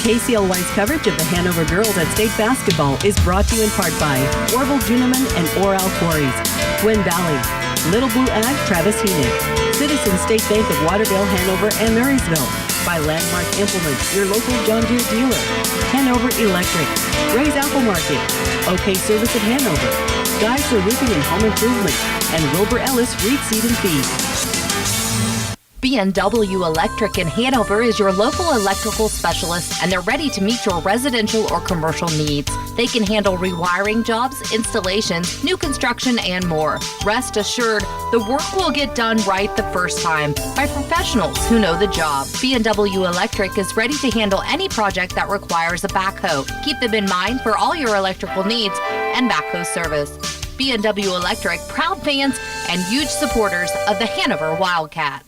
KCLY's coverage of the Hanover girls at state basketball is brought to you in part by Orville Juniman and Oral Quarries, Twin Valley, Little Blue Ag, Travis Heenick, Citizen State Bank of Waterville, Hanover, and Marysville, by Landmark Implements, your local John Deere dealer, Hanover Electric, Ray's Apple Market, OK Service of Hanover, Guys for Roofing and Home Improvement, and Wilbur Ellis Reed Seed and Feed. B&W Electric in Hanover is your local electrical specialist, and they're ready to meet your residential or commercial needs. They can handle rewiring jobs, installations, new construction, and more. Rest assured, the work will get done right the first time by professionals who know the job. B&W Electric is ready to handle any project that requires a backhoe. Keep them in mind for all your electrical needs and backhoe service. B&W Electric, proud fans and huge supporters of the Hanover Wildcats.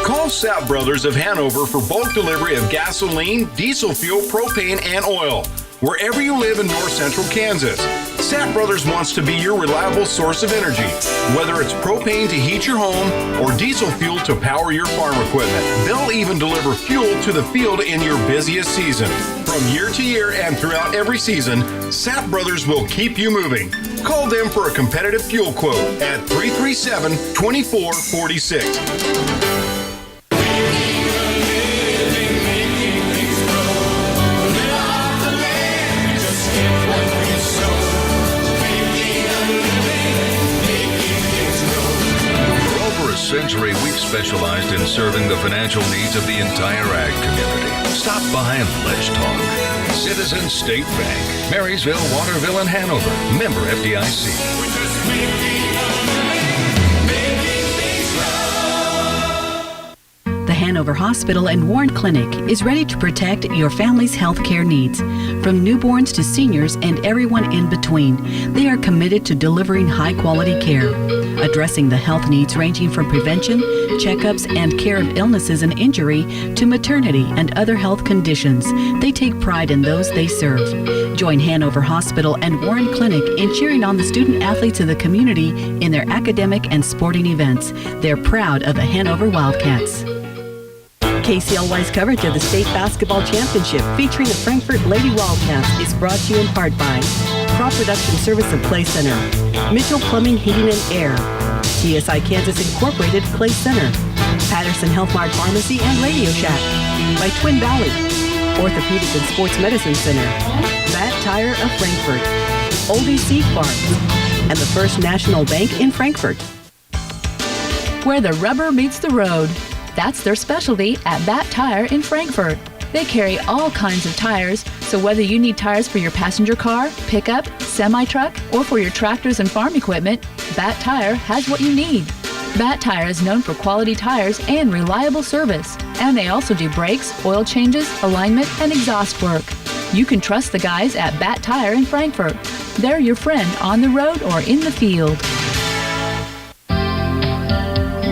Call Sapp Brothers of Hanover for bulk delivery of gasoline, diesel fuel, propane, and oil. Wherever you live in north central Kansas, Sapp Brothers wants to be your reliable source of energy. Whether it's propane to heat your home or diesel fuel to power your farm equipment, they'll even deliver fuel to the field in your busiest season. From year to year and throughout every season, Sapp Brothers will keep you moving. Call them for a competitive fuel quote at 337-2446. Century, we've specialized in serving the financial needs of the entire ag community. Stop by and let's talk. Citizen State Bank, Marysville, Waterville, and Hanover. Member FDIC. The Hanover Hospital and Warren Clinic is ready to protect your family's health care needs. From newborns to seniors and everyone in between, they are committed to delivering high-quality care, addressing the health needs ranging from prevention, checkups, and care of illnesses and injury to maternity and other health conditions. They take pride in those they serve. Join Hanover Hospital and Warren Clinic in cheering on the student-athletes of the community in their academic and sporting events. They're proud of the Hanover Wildcats. KCLY's coverage of the state basketball championship featuring the Frankfort Lady Wildcats is brought to you in part by Crop Production Service of Clay Center, Mitchell Plumbing, Heating and Air, TSI Kansas Incorporated Clay Center, Patterson Health Mart Pharmacy and Radio Shack, by Twin Valley, Orthopedic and Sports Medicine Center, Bat Tire of Frankfort, Oldie Seed Farms, and the First National Bank in Frankfort. Where the rubber meets the road. That's their specialty at Bat Tire in Frankfort. They carry all kinds of tires, so whether you need tires for your passenger car, pickup, semi-truck, or for your tractors and farm equipment, Bat Tire has what you need. Bat Tire is known for quality tires and reliable service, and they also do brakes, oil changes, alignment, and exhaust work. You can trust the guys at Bat Tire in Frankfort. They're your friend on the road or in the field.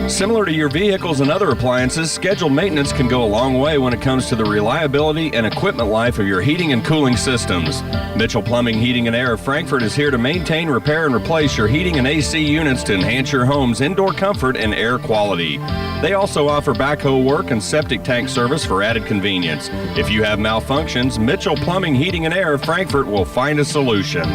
Similar to your vehicles and other appliances, scheduled maintenance can go a long way when it comes to the reliability and equipment life of your heating and cooling systems. Mitchell Plumbing, Heating and Air of Frankfort is here to maintain, repair, and replace your heating and AC units to enhance your home's indoor comfort and air quality. They also offer backhoe work and septic tank service for added convenience. If you have malfunctions, Mitchell Plumbing, Heating and Air of Frankfort will find a solution.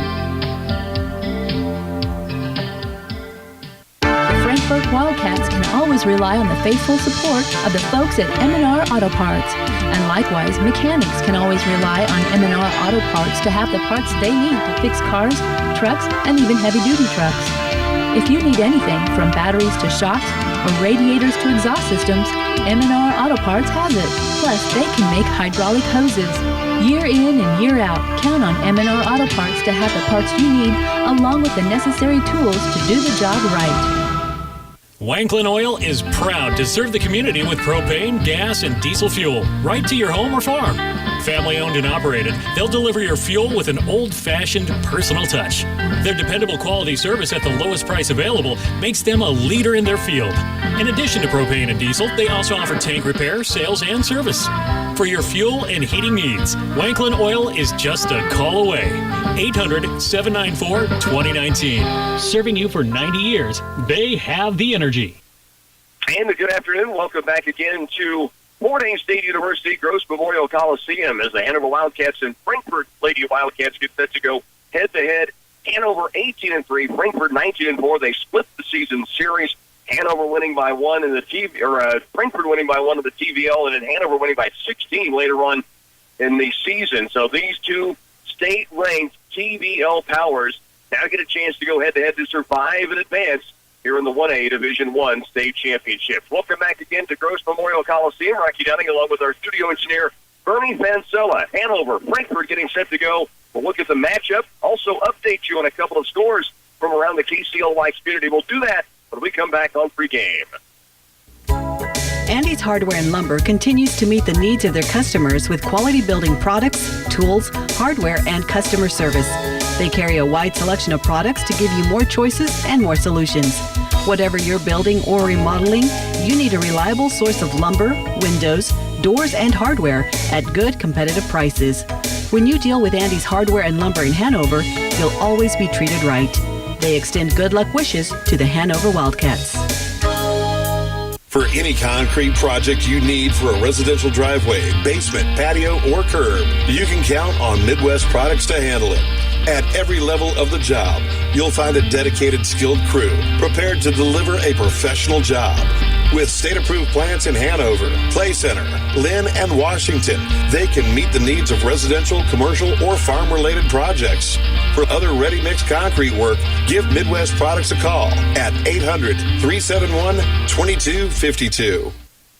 Frankfort Wildcats can always rely on the faithful support of the folks at M&R Auto Parts. And likewise, mechanics can always rely on M&R Auto Parts to have the parts they need to fix cars, trucks, and even heavy-duty trucks. If you need anything from batteries to shocks or radiators to exhaust systems, M&R Auto Parts has it. Plus, they can make hydraulic hoses. Year in and year out, count on M&R Auto Parts to have the parts you need along with the necessary tools to do the job right. Wanklin Oil is proud to serve the community with propane, gas, and diesel fuel right to your home or farm. Family owned and operated, they'll deliver your fuel with an old-fashioned personal touch. Their dependable quality service at the lowest price available makes them a leader in their field. In addition to propane and diesel, they also offer tank repair, sales, and service. For your fuel and heating needs, Wanklin Oil is just a call away. 800-794-2019. Serving you for 90 years, they have the energy. And good afternoon. Welcome back again to Fort Hays State University Gross Memorial Coliseum as the Hanover Wildcats and Frankfort Lady Wildcats get set to go head-to-head. Hanover 18-3, Frankfort 19-4. They split the season series. Hanover winning by 1 in the Frankfort winning by 1 in the TVL, and then Hanover winning by 16 later on in the season. So these two state-ranked TVL powers now get a chance to go head-to-head to survive and advance here in the 1A Division I State Championship. Welcome back again to Gross Memorial Coliseum. Rocky Dunning along with our studio engineer, Bernie Fancella. Hanover, Frankfort getting set to go. We'll look at the matchup, also update you on a couple of scores from around the KCLY community. We'll do that when we come back on pregame. Andy's Hardware and Lumber continues to meet the needs of their customers with quality building products, tools, hardware, and customer service. They carry a wide selection of products to give you more choices and more solutions. Whatever you're building or remodeling, you need a reliable source of lumber, windows, doors, and hardware at good competitive prices. When you deal with Andy's Hardware and Lumber in Hanover, you'll always be treated right. They extend good luck wishes to the Hanover Wildcats. For any concrete project you need for a residential driveway, basement, patio, or curb, you can count on Midwest Products to handle it. At every level of the job, you'll find a dedicated, skilled crew prepared to deliver a professional job. With state-approved plants in Hanover, Clay Center, Lynn, and Washington, they can meet the needs of residential, commercial, or farm-related projects. For other ready-mix concrete work, give Midwest Products a call at 800-371-2252.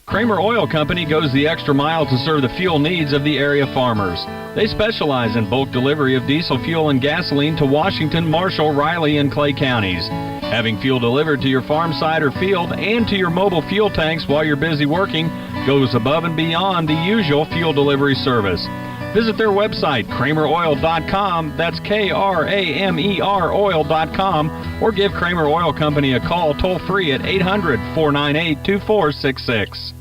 Kramer Oil Company goes the extra mile to serve the fuel needs of the area farmers. They specialize in bulk delivery of diesel fuel and gasoline to Washington, Marshall, Riley, and Clay counties. Having fuel delivered to your farm site or field and to your mobile fuel tanks while you're busy working goes above and beyond the usual fuel delivery service. Visit their website, krameroil.com, that's Kramer oil.com, or give Kramer Oil Company a call toll-free at 800-498-2466.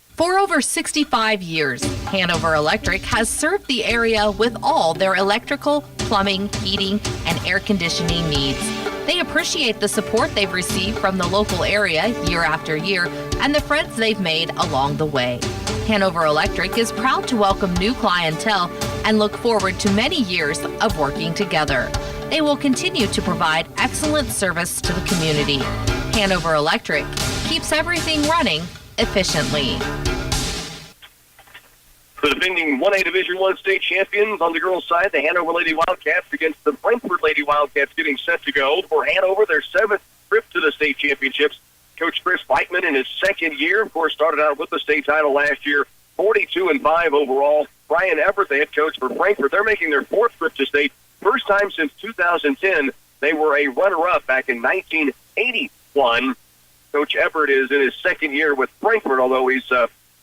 For over 65 years, Hanover Electric has served the area with all their electrical, plumbing, heating, and air conditioning needs. They appreciate the support they've received from the local area year after year and the friends they've made along the way. Hanover Electric is proud to welcome new clientele and look forward to many years of working together. They will continue to provide excellent service to the community. Hanover Electric keeps everything running efficiently. The defending 1A Division I state champions on the girls' side, the Hanover Lady Wildcats against the Frankfort Lady Wildcats getting set to go. For Hanover, their 7th trip to the state championships. Coach Chris Beitman in his 2nd year, of course, started out with the state title last year, 42-5 overall. Brian Everett, the head coach for Frankfort, they're making their 4th trip to state. First time since 2010. They were a runner-up back in 1981. Coach Everett is in his 2nd year with Frankfort, although he's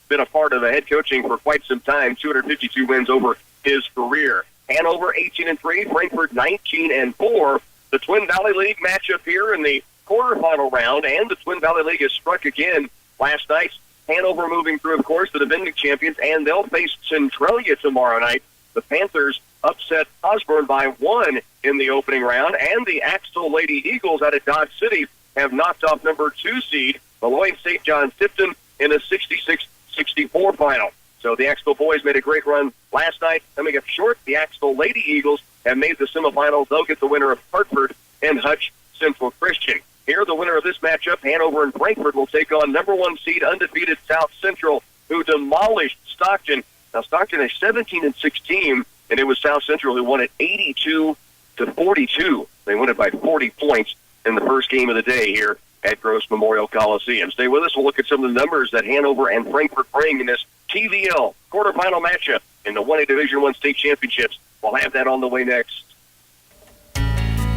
been a part of the head coaching for quite some time, 252 wins over his career. Hanover 18-3, Frankfort 19-4. The Twin Valley League matchup here in the quarterfinal round, and the Twin Valley League has struck again last night. Hanover moving through, of course, the defending champions, and they'll face Centralia tomorrow night. The Panthers upset Osborne by 1 in the opening round, and the Axtell Lady Eagles out of Dodge City have knocked off number 2 seed Beloit St. John Tipton in a 66-64 final. So the Axtell boys made a great run last night. Coming up short, the Axtell Lady Eagles have made the semifinals. They'll get the winner of Hartford and Hutch Central Christian. Here, the winner of this matchup, Hanover and Frankfort, will take on number 1 seed undefeated South Central, who demolished Stockton. Now, Stockton is 17-16, and it was South Central who won it 82-42. They won it by 40 points in the first game of the day here at Gross Memorial Coliseum. Stay with us. We'll look at some of the numbers that Hanover and Frankfort bring in this TVL quarterfinal matchup in the 1A Division I state championships. We'll have that on the way next.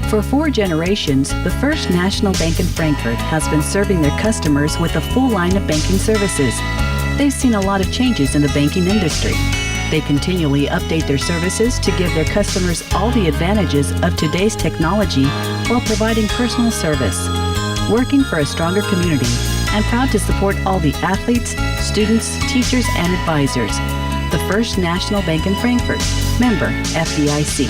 For 4 generations, the First National Bank in Frankfort has been serving their customers with a full line of banking services. They've seen a lot of changes in the banking industry. They continually update their services to give their customers all the advantages of today's technology while providing personal service. Working for a stronger community and proud to support all the athletes, students, teachers, and advisors. The First National Bank in Frankfort. Member FDIC.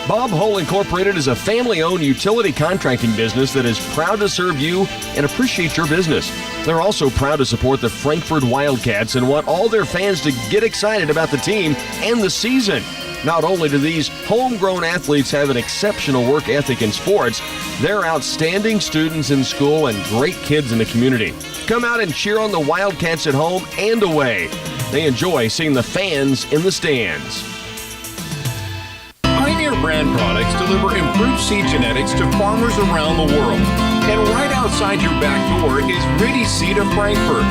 Bob Hole Incorporated is a family-owned utility contracting business that is proud to serve you and appreciate your business. They're also proud to support the Frankfort Wildcats and want all their fans to get excited about the team and the season. Not only do these homegrown athletes have an exceptional work ethic in sports, they're outstanding students in school and great kids in the community. Come out and cheer on the Wildcats at home and away. They enjoy seeing the fans in the stands. Pioneer brand products deliver improved seed genetics to farmers around the world. And right outside your back door is Ready Seed of Frankfort.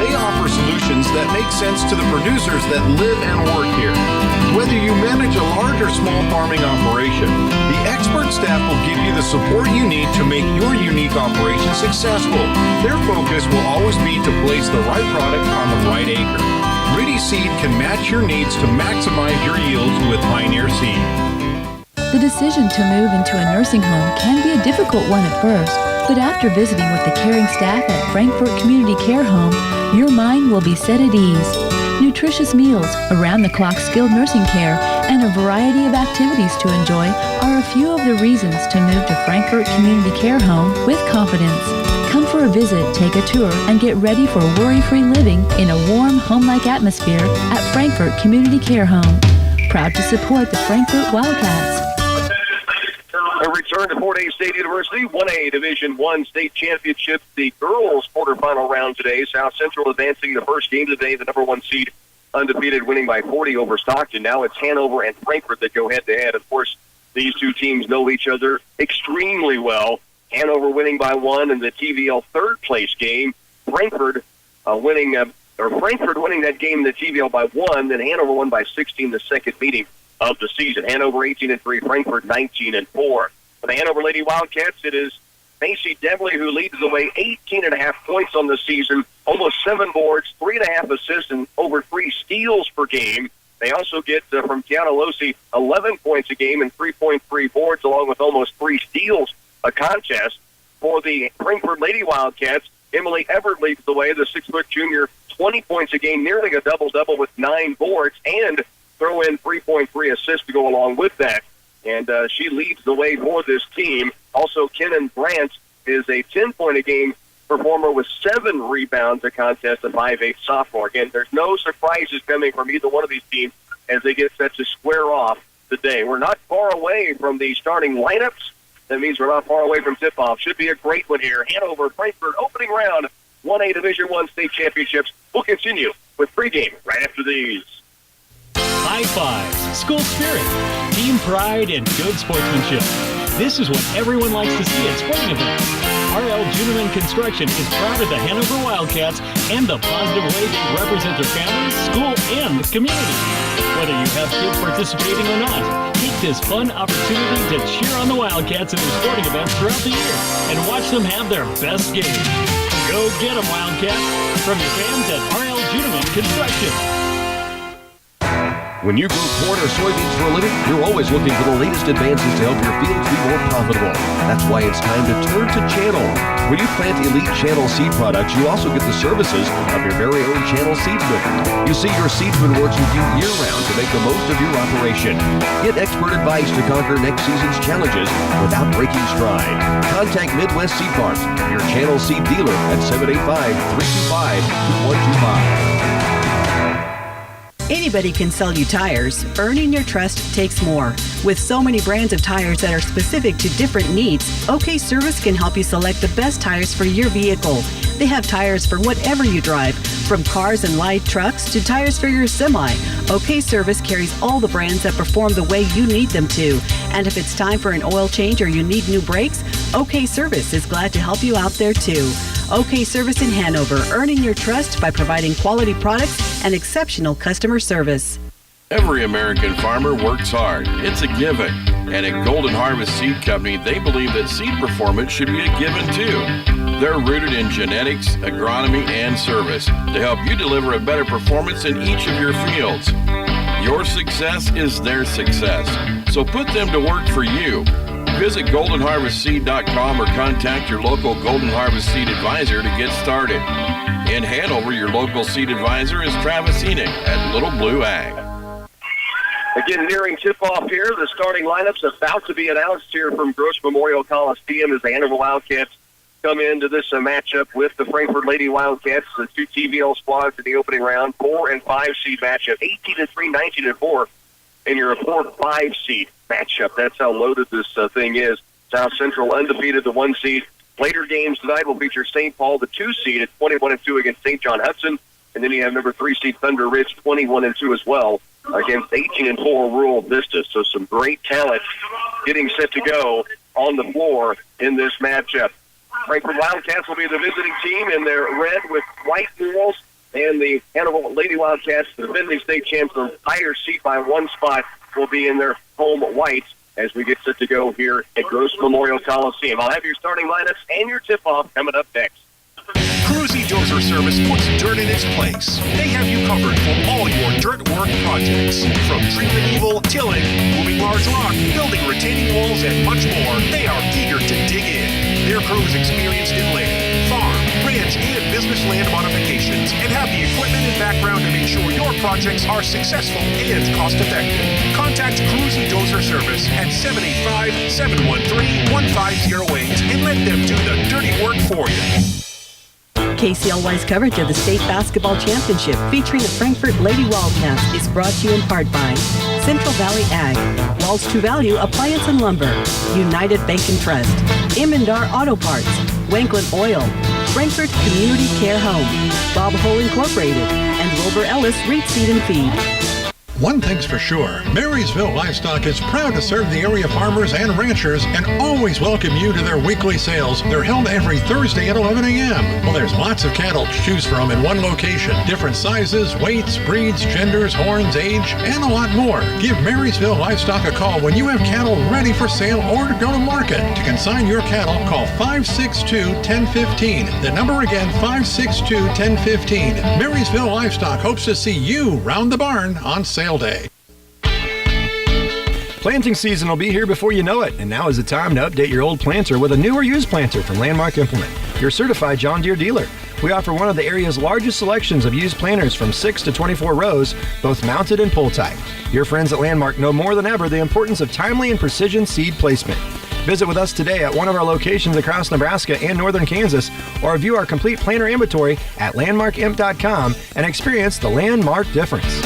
They offer solutions that make sense to the producers that live and work here. Whether you manage a large or small farming operation, the expert staff will give you the support you need to make your unique operation successful. Their focus will always be to place the right product on the right acre. Ready Seed can match your needs to maximize your yields with Pioneer Seed. The decision to move into a nursing home can be a difficult one at first, but after visiting with the caring staff at Frankfort Community Care Home, your mind will be set at ease. Nutritious meals, around-the-clock skilled nursing care, and a variety of activities to enjoy are a few of the reasons to move to Frankfort Community Care Home with confidence. Come for a visit, take a tour, and get ready for worry-free living in a warm, home-like atmosphere at Frankfort Community Care Home. Proud to support the Frankfort Wildcats. A return to Fort Hays State University, 1A Division I state championship, the girls quarterfinal round today. South Central advancing the first game today, the number 1 seed, undefeated, winning by 40 over Stockton. Now it's Hanover and Frankfort that go head-to-head. Of course, these two teams know each other extremely well. Hanover winning by 1 in the TVL third-place game. Frankfort winning that game in the TVL by 1, then Hanover won by 16 the second meeting of the season. Hanover 18-3, Frankfort 19-4. For the Hanover Lady Wildcats, it is Macy Devley who leads the way, 18.5 points on the season, almost 7 boards, 3.5 assists, and over 3 steals per game. They also get from Kiana Losi 11 points a game and 3.3 boards, along with almost 3 steals a contest. For the Frankfort Lady Wildcats, Emily Everett leads the way, the 6-foot junior, 20 points a game, nearly a double-double with 9 boards, and throw in 3.3 assists to go along with that. And she leads the way for this team. Also, Kenan Brandt is a 10-point-a-game performer with 7 rebounds a contest, a 5'8" sophomore. Again, there's no surprises coming from either one of these teams as they get set to square off today. We're not far away from the starting lineups. That means we're not far away from tip-off. Should be a great one here. Hanover, Frankfort, opening round, 1A Division I state championships. We'll continue with pregame right after these. High fives, school spirit, team pride, and good sportsmanship. This is what everyone likes to see at sporting events. R.L. Juneman Construction is proud of the Hanover Wildcats and the positive way they represent their families, school, and community. Whether you have kids participating or not, take this fun opportunity to cheer on the Wildcats in their sporting events throughout the year and watch them have their best game. Go get them, Wildcats! From your fans at R.L. Juneman Construction. When you grow corn or soybeans for a living, you're always looking for the latest advances to help your fields be more profitable. That's why it's time to turn to Channel. When you plant elite Channel seed products, you also get the services of your very own Channel seedsman. You see, your seedsman works with you year-round to make the most of your operation. Get expert advice to conquer next season's challenges without breaking stride. Contact Midwest Seed Farms, your Channel seed dealer, at 785-325-2125. Anybody can sell you tires. Earning your trust takes more. With so many brands of tires that are specific to different needs, OK Service can help you select the best tires for your vehicle. They have tires for whatever you drive, from cars and light trucks to tires for your semi. OK Service carries all the brands that perform the way you need them to. And if it's time for an oil change or you need new brakes, OK Service is glad to help you out there too. OK Service in Hanover, earning your trust by providing quality products and exceptional customer service. Every American farmer works hard. It's a given. And at Golden Harvest Seed Company, they believe that seed performance should be a given too. They're rooted in genetics, agronomy, and service to help you deliver a better performance in each of your fields. Your success is their success. So put them to work for you. Visit goldenharvestseed.com or contact your local Golden Harvest Seed Advisor to get started. In Hanover, your local seed advisor is Travis Enoch at Little Blue Ag. Again, nearing tip-off here. The starting lineup's about to be announced here from Gross Memorial Coliseum as the Hanover Wildcats come into this matchup with the Frankfort Lady Wildcats, the two TVL squads in the opening round, 4 and 5 seed matchup, 18-3, 19-4, and you're a 4-5 seed matchup. That's how loaded this thing is. South Central undefeated, the 1 seed. Later games tonight will feature St. Paul, the 2 seed, at 21-2 against St. John Hudson, and then you have number 3 seed Thunder Ridge, 21-2 as well against 18-4 Rural Vista. So some great talent getting set to go on the floor in this matchup. Frankfort Wildcats will be the visiting team in their red with white murals, and the Hanover Lady Wildcats, the defending state champions, higher seat by 1 spot, will be in their home whites as we get set to go here at Gross Memorial Coliseum. I'll have your starting lineups and your tip-off coming up next. Cruzy Dozer Service puts dirt in its place. They have you covered for all your dirt work projects. From tree removal, tilling, moving large rock, building retaining walls, and much more, they are eager to dig in. Their crew is experienced in land, farm, ranch, and business land modifications, and have the equipment and background to make sure your projects are successful and cost-effective. Contact Cruzy Dozer Service at 785-713-1508 and let them do the dirty work for you. KCLY's coverage of the state basketball championship featuring the Frankfort Lady Wildcats is brought to you in part by Central Valley Ag, Walls to Value Appliance and Lumber, United Bank and Trust, Imandar Auto Parts, Wanklin Oil, Frankfort Community Care Home, Bob Hole Incorporated, and Wilbur Ellis Reed Seed and Feed. One thing's for sure, Marysville Livestock is proud to serve the area farmers and ranchers and always welcome you to their weekly sales. They're held every Thursday at 11 a.m. Well, there's lots of cattle to choose from in one location. Different sizes, weights, breeds, genders, horns, age, and a lot more. Give Marysville Livestock a call when you have cattle ready for sale or to go to market. To consign your cattle, call 562-1015. The number again, 562-1015. Marysville Livestock hopes to see you round the barn on sale day. Planting season will be here before you know it, and now is the time to update your old planter with a new or used planter from Landmark Implement, your certified John Deere dealer. We offer one of the area's largest selections of used planters from 6 to 24 rows, both mounted and pull type. Your friends at Landmark know more than ever the importance of timely and precision seed placement. Visit with us today at one of our locations across Nebraska and northern Kansas, or view our complete planter inventory at landmarkimp.com and experience the Landmark difference.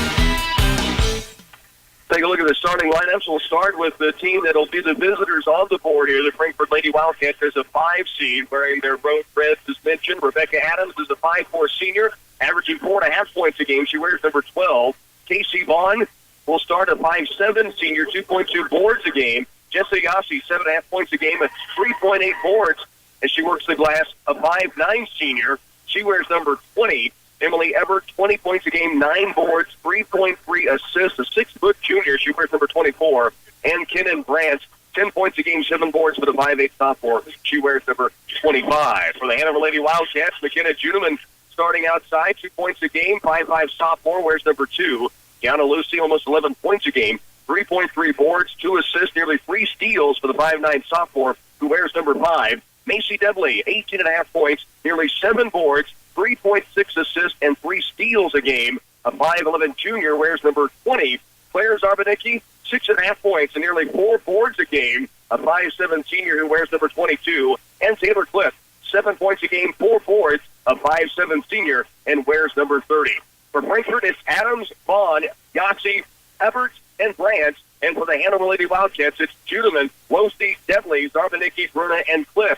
Take a look at the starting lineups. We'll start with the team that'll be the visitors on the board here. The Frankfort Lady Wildcats is a 5 seed, wearing their road reds as mentioned. Rebecca Adams is a 5'4" senior, averaging 4.5 points a game. She wears number 12. Casey Vaughn will start a 5'7" senior, 2.2 boards a game. Jessica Yossi, 7.5 points a game at 3.8 boards as she works the glass. A 5'9" senior, she wears number 20. Emily Everett, 20 points a game, 9 boards, 3.3 assists, a 6-foot junior. She wears number 24. And Kenan Brandt, 10 points a game, 7 boards for the 5'8" sophomore. She wears number 25. For the Hanover Lady Wildcats, McKenna Juneman starting outside, 2 points a game, 5'5" sophomore, wears number 2. Gianna Lucy, almost 11 points a game, 3.3 boards, 2 assists, nearly 3 steals for the 5'9" sophomore, who wears number 5. Macy Devley, 18.5 points, nearly 7 boards, 3.6 assists, and 3 steals a game. A 5'11" junior wears number 20. Claire Zarbanicki, 6.5 points and nearly 4 boards a game. A 5'7" senior who wears number 22. And Taylor Cliff, 7 points a game, 4 boards, a 5'7" senior, and wears number 30. For Frankfort, it's Adams, Vaughn, Yossi, Everett, and Brandt. And for the Hanover Lady Wildcats, it's Judeman, Losey, Devley, Zarbanicki, Bruna, and Cliff.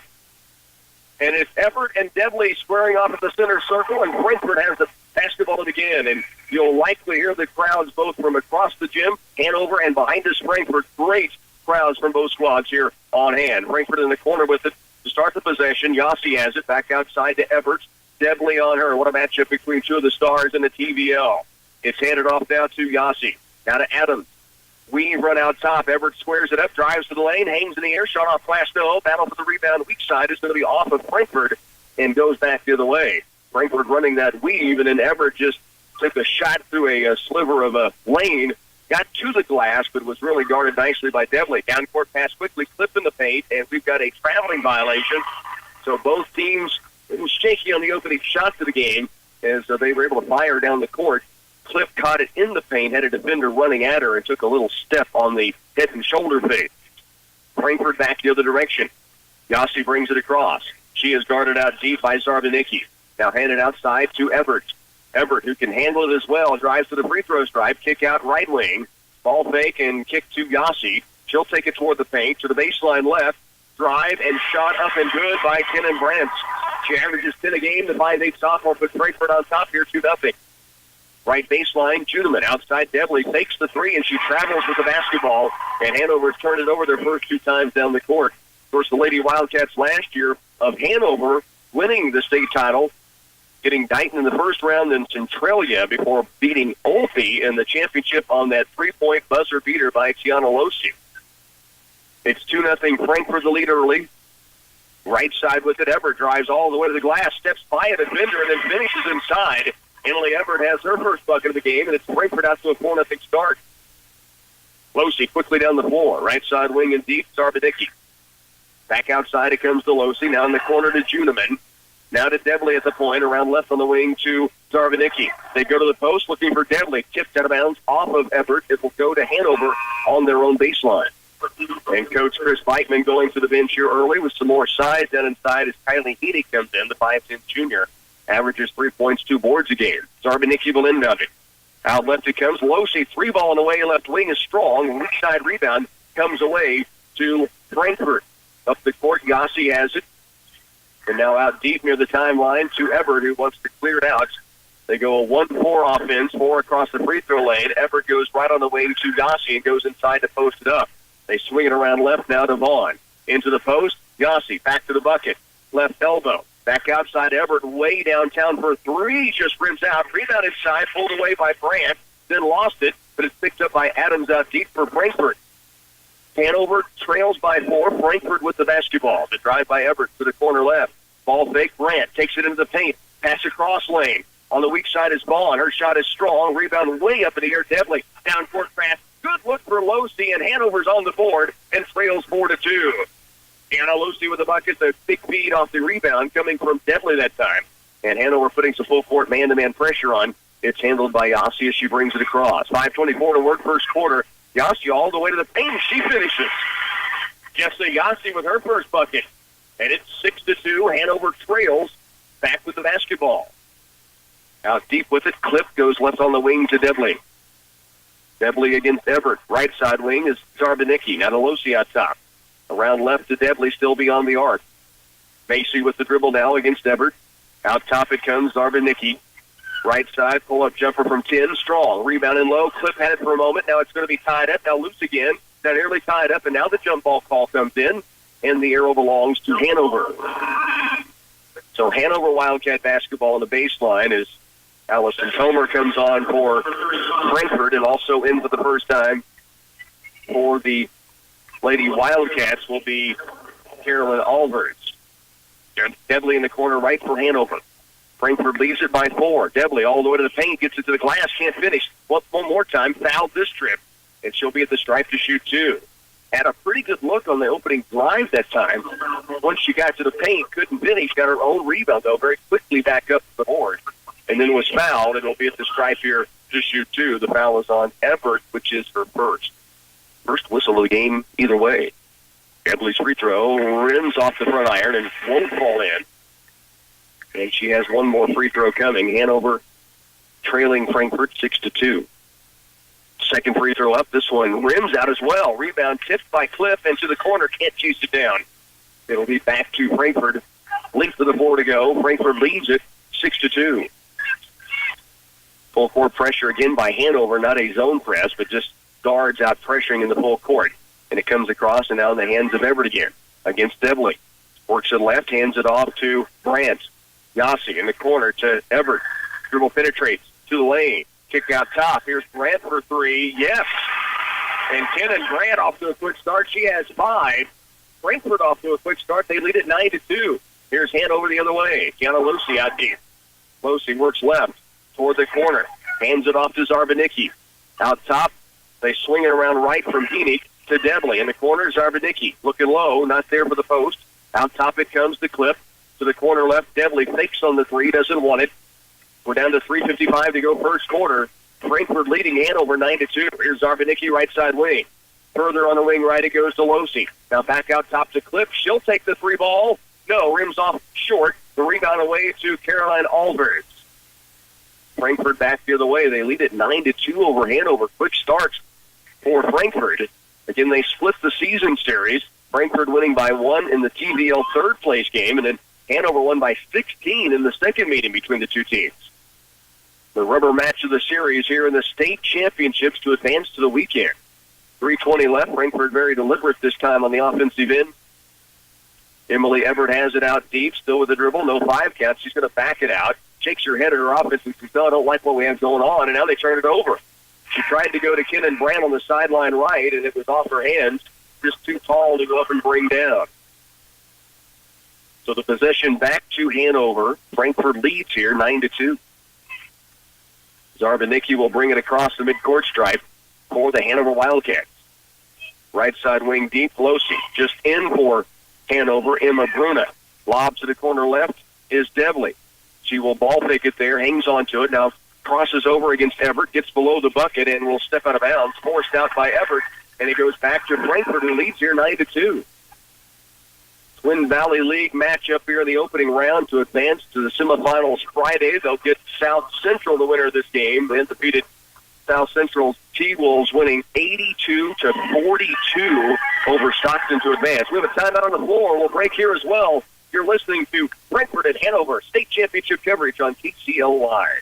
And it's Everett and Devley squaring off at the center circle, and Frankfort has the basketball again. And you'll likely hear the crowds both from across the gym, Hanover, and behind us, Frankfort. Great crowds from both squads here on hand. Frankfort in the corner with it to start the possession. Yossi has it back outside to Everett. Devley on her. What a matchup between two of the stars in the TVL. It's handed off now to Yossi. Now to Adams. Weave run out top. Everett squares it up, drives to the lane, hangs in the air, shot off glass, no. Battle for the rebound, weak side is going to be off of Frankfort and goes back the other way. Frankfort running that weave, and then Everett just took a shot through a sliver of a lane, got to the glass, but was really guarded nicely by Devley. Down court pass quickly, clipped in the paint, and we've got a traveling violation. So both teams, it was shaky on the opening shots of the game as they were able to fire down the court. Cliff caught it in the paint, had a defender running at her, and took a little step on the head and shoulder fade. Frankfort back the other direction. Yossi brings it across. She is guarded out deep by Zarbanicki. Now handed outside to Everett. Everett, who can handle it as well, drives to the free throw stripe, kick out right wing. Ball fake and kick to Yossi. She'll take it toward the paint, to the baseline left. Drive and shot up and good by Kenan Brandt. She averages 10 a game. The 5'8" sophomore puts Frankfort on top here, 2-0. Right baseline, Juneman outside Devley takes the three, and she travels with the basketball. And Hanover's turned it over their first 2 times down the court. Of course, the Lady Wildcats last year of Hanover winning the state title, getting Dighton in the first round and Centralia before beating Olfe in the championship on that 3-point buzzer beater by Tiana Losi. It's 2-0 Frankfort, the lead early. Right side with it. Everett drives all the way to the glass, steps by a defender, and then finishes inside. Emily Everett has her first bucket of the game, and it's Frankfort out to a 4-0 start. Losi quickly down the floor. Right side wing and deep, Zarbanicki. Back outside it comes to Losi. Now in the corner to Juneman. Now to Devley at the point. Around left on the wing to Zarbanicki. They go to the post looking for Devley. Tipped out of bounds off of Everett. It will go to Hanover on their own baseline. And Coach Chris Beitman going to the bench here early with some more size down inside as Kylie Heaney comes in, the 5'10" junior. Averages 3 points, 2 boards a game. Zarbanicki will inbound it. Out left it comes. Losi, 3 ball on the way. Left wing is strong. Weak side rebound comes away to Frankfort. Up the court, Yossi has it. And now out deep near the timeline to Everett, who wants to clear it out. They go a 1-4 offense, 4 across the free throw lane. Everett goes right on the wing to Yossi and goes inside to post it up. They swing it around left now to Vaughn. Into the post, Yossi back to the bucket. Left elbow. Back outside Everett, way downtown for 3. Just rims out. Rebound inside, pulled away by Brandt. Then lost it, but it's picked up by Adams out deep for Frankfort. Hanover trails by 4. Frankfort with the basketball. The drive by Everett to the corner left. Ball fake. Brandt takes it into the paint. Pass across lane. On the weak side is Vaughn. Her shot is strong. Rebound way up in the air. Devley down court fast. Good look for Losi, and Hanover's on the board and trails 4-2. Anna Losi with the bucket. The big feed off the rebound coming from Devley that time. And Hanover putting some full court man-to-man pressure on. It's handled by Yossi as she brings it across. 5:24 to work first quarter. Yossi all the way to the paint. She finishes. Jessa Yossi with her first bucket. And it's 6-2. Hanover trails back with the basketball. Out deep with it. Cliff goes left on the wing to Devley. Devley against Everett. Right side wing is Zarbanicki. Now to Losi out top. Around left to Devley, still beyond the arc. Macy with the dribble now against Everett. Out top it comes, Zarbanicki. Right side, pull-up jumper from 10, strong. Rebound in low. Cliff had it for a moment. Now it's going to be tied up. Now loose again. Now nearly tied up, and now the jump ball call comes in, and the arrow belongs to Hanover. So Hanover Wildcat basketball on the baseline is Allison Comer comes on for Frankfort, and also in for the first time for the Lady Wildcats will be Carolyn Alvarez. Devley in the corner right for Hanover. Frankfort leads it by 4. Devley all the way to the paint, gets it to the glass, can't finish. One more time, fouled this trip, and she'll be at the stripe to shoot 2. Had a pretty good look on the opening drive that time. Once she got to the paint, couldn't finish, got her own rebound, though, very quickly back up the board. And then was fouled, and will be at the stripe here to shoot 2. The foul is on Everett, which is her first. First whistle of the game either way. Devley's free throw rims off the front iron and won't fall in. And she has one more free throw coming. Hanover trailing Frankfort 6-2. Second free throw up. This one rims out as well. Rebound tipped by Cliff into the corner. Can't chase it down. It'll be back to Frankfort. Length of the floor to go. Frankfort leads it 6-2. Full court pressure again by Hanover. Not a zone press, but just guards out pressuring in the full court. And it comes across and now in the hands of Everett again against Devley. Works it left, hands it off to Brandt. Yossi in the corner to Everett. Dribble penetrates to the lane. Kick out top. Here's Brandt for 3. Yes. And Kenan Brandt off to a quick start. She has 5. Frankfort off to a quick start. They lead it 9-2. Here's Hanover the other way. Kiana Losi out deep. Losi works left toward the corner. Hands it off to Zarbanicki. Out top, they swing it around right from Heaney to Devley. In the corner, Zarbanicki looking low, not there for the post. Out top it comes to Cliff. To the corner left, Devley fakes on the 3, doesn't want it. We're down to 3:55 to go first quarter. Frankfort leading Hanover 9-2. Here's Zarbanicki, right side wing. Further on the wing right, it goes to Losi. Now back out top to Cliff. She'll take the 3 ball. No, rims off short. The rebound away to Caroline Alvarez. Frankfort back the other way. They lead at 9-2 over Hanover. Quick starts for Frankfort. Again, they split the season series. Frankfort winning by 1 in the TVL third-place game, and then Hanover won by 16 in the second meeting between the two teams. The rubber match of the series here in the state championships to advance to the weekend. 3:20 left. Frankfort very deliberate this time on the offensive end. Emily Everett has it out deep, still with the dribble. No 5 count. She's going to back it out. Shakes her head at her offense and says, no, I don't like what we have going on, and now they turn it over. She tried to go to Kenan Brand on the sideline right, and it was off her hands. Just too tall to go up and bring down. So the possession back to Hanover. Frankfort leads here, 9-2. Zarbanicki will bring it across the midcourt stripe for the Hanover Wildcats. Right side wing deep, Losi. Just in for Hanover, Emma Bruna. Lob to the corner left is Devley. She will ball fake it there, hangs onto it. Now crosses over against Everett, gets below the bucket, and will step out of bounds. Forced out by Everett, and it goes back to Frankfort, who leads here 9-2. Twin Valley League matchup here in the opening round to advance to the semifinals Friday. They'll get South Central, the winner of this game. They defeated South Central's T-Wolves, winning 82-42 over Stockton to advance. We have a timeout on the floor. We'll break here as well. You're listening to Frankfort at Hanover State Championship coverage on KCLY.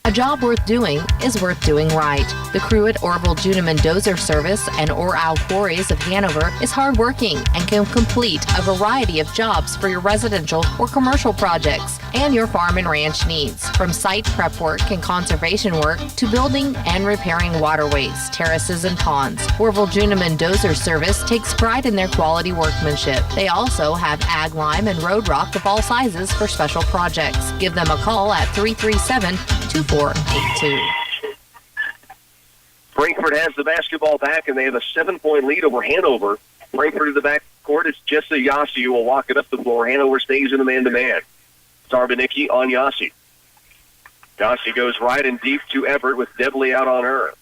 A job worth doing is worth doing right. The crew at Orville Juneman Dozer Service and Oral Quarries of Hanover is hardworking and can complete a variety of jobs for your residential or commercial projects and your farm and ranch needs. From site prep work and conservation work to building and repairing waterways, terraces, and ponds, Orville Juneman Dozer Service takes pride in their quality workmanship. They also have ag lime and road rock of all sizes for special projects. Give them a call at 337-2482. Frankfort has the basketball back, and they have a 7-point lead over Hanover. Frankfort in the back court. It's Jessa Yossi who will walk it up the floor. Hanover stays in the man-to-man. Zarbanicki on Yossi. Yossi goes right and deep to Everett with Devley out on her.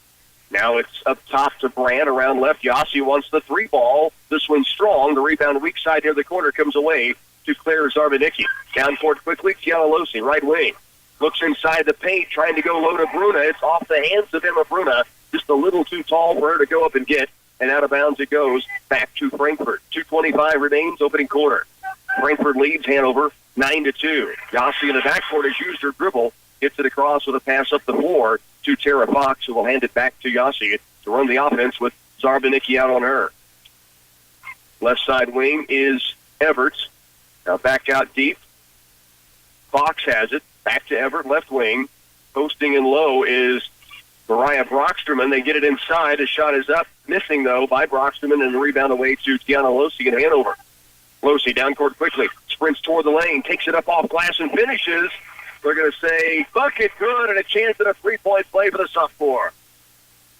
Now it's up top to Brand around left. Yossi wants the 3 ball. This one's strong. The rebound weak side near the corner comes away to Claire Zarbanicki. Down court quickly. Tiana Losi, right wing. Looks inside the paint, trying to go low to Bruna. It's off the hands of Emma Bruna. Just a little too tall for her to go up and get. And out of bounds it goes back to Frankfort. 2:25 remains, opening quarter. Frankfort leads Hanover 9-2. Yossi in the backcourt has used her dribble. Gets it across with a pass up the floor to Tara Fox, who will hand it back to Yossi to run the offense with Zarbanicki out on her. Left side wing is Everett. Now back out deep. Fox has it. Back to Everett, left wing. Posting in low is Mariah Brocksterman. They get it inside. A shot is up. Missing, though, by Brocksterman, and the rebound away to Tiana Losi in Hanover. Losi down court quickly. Sprints toward the lane. Takes it up off glass and finishes. They're going to say bucket good and a chance at a 3-point play for the sophomore.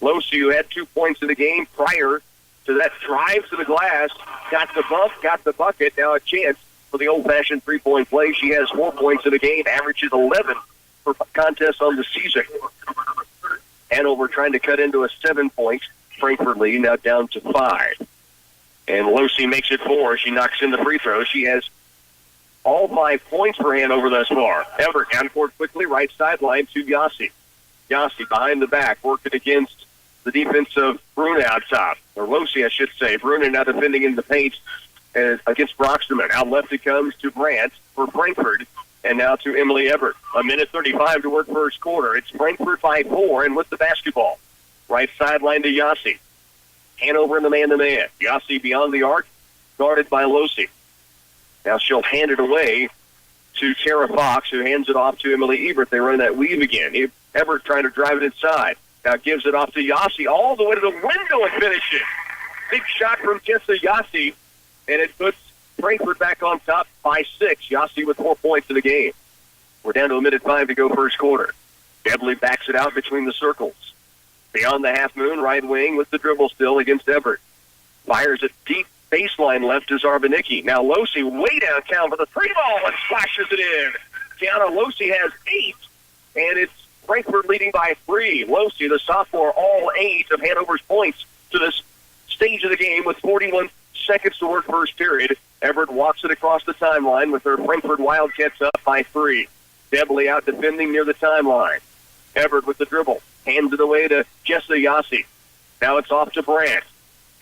Losi, who had 2 points in the game prior to that drive to the glass, got the bump, got the bucket. Now a chance for the old-fashioned 3-point play. She has 4 points in the game, averages 11 for contests on the season. Hanover trying to cut into a 7-point Frankfort lead, now down to 5. And Losi makes it 4. She knocks in the free throw. She has all 5 points for Hanover thus far. Everett down court quickly, right sideline to Yossi. Yossi behind the back, working against the defense of Bruna out top. Or Losi, I should say. Bruna now defending in the paint against Brocksterman. Out left it comes to Brandt for Frankfort, and now to Emily Everett. 1:35 to work first quarter. It's Frankfort by 4, and with the basketball. Right sideline to Yossi. Hanover in the man-to-man. Yossi beyond the arc, guarded by Losi. Now she'll hand it away to Tara Fox, who hands it off to Emily Everett. They run that weave again. Everett trying to drive it inside. Now gives it off to Yossi all the way to the window and finishes. Big shot from Jessa Yossi. And it puts Frankfort back on top by 6. Yossi with 4 points in the game. We're down to 1:05 to go first quarter. Devley backs it out between the circles. Beyond the half moon, right wing with the dribble still against Everett. Fires it deep baseline left to Zarbanicki. Now Losi way downtown for the 3-ball and splashes it in. Tiana Losi has 8, and it's Frankfort leading by 3. Losi, the sophomore, all 8 of Hanover's points to this stage of the game with 41 seconds to work first period, Everett walks it across the timeline with her Frankfort Wildcats up by 3. Debley out defending near the timeline. Everett with the dribble. Hands it away to Jessa Yossi. Now it's off to Brandt.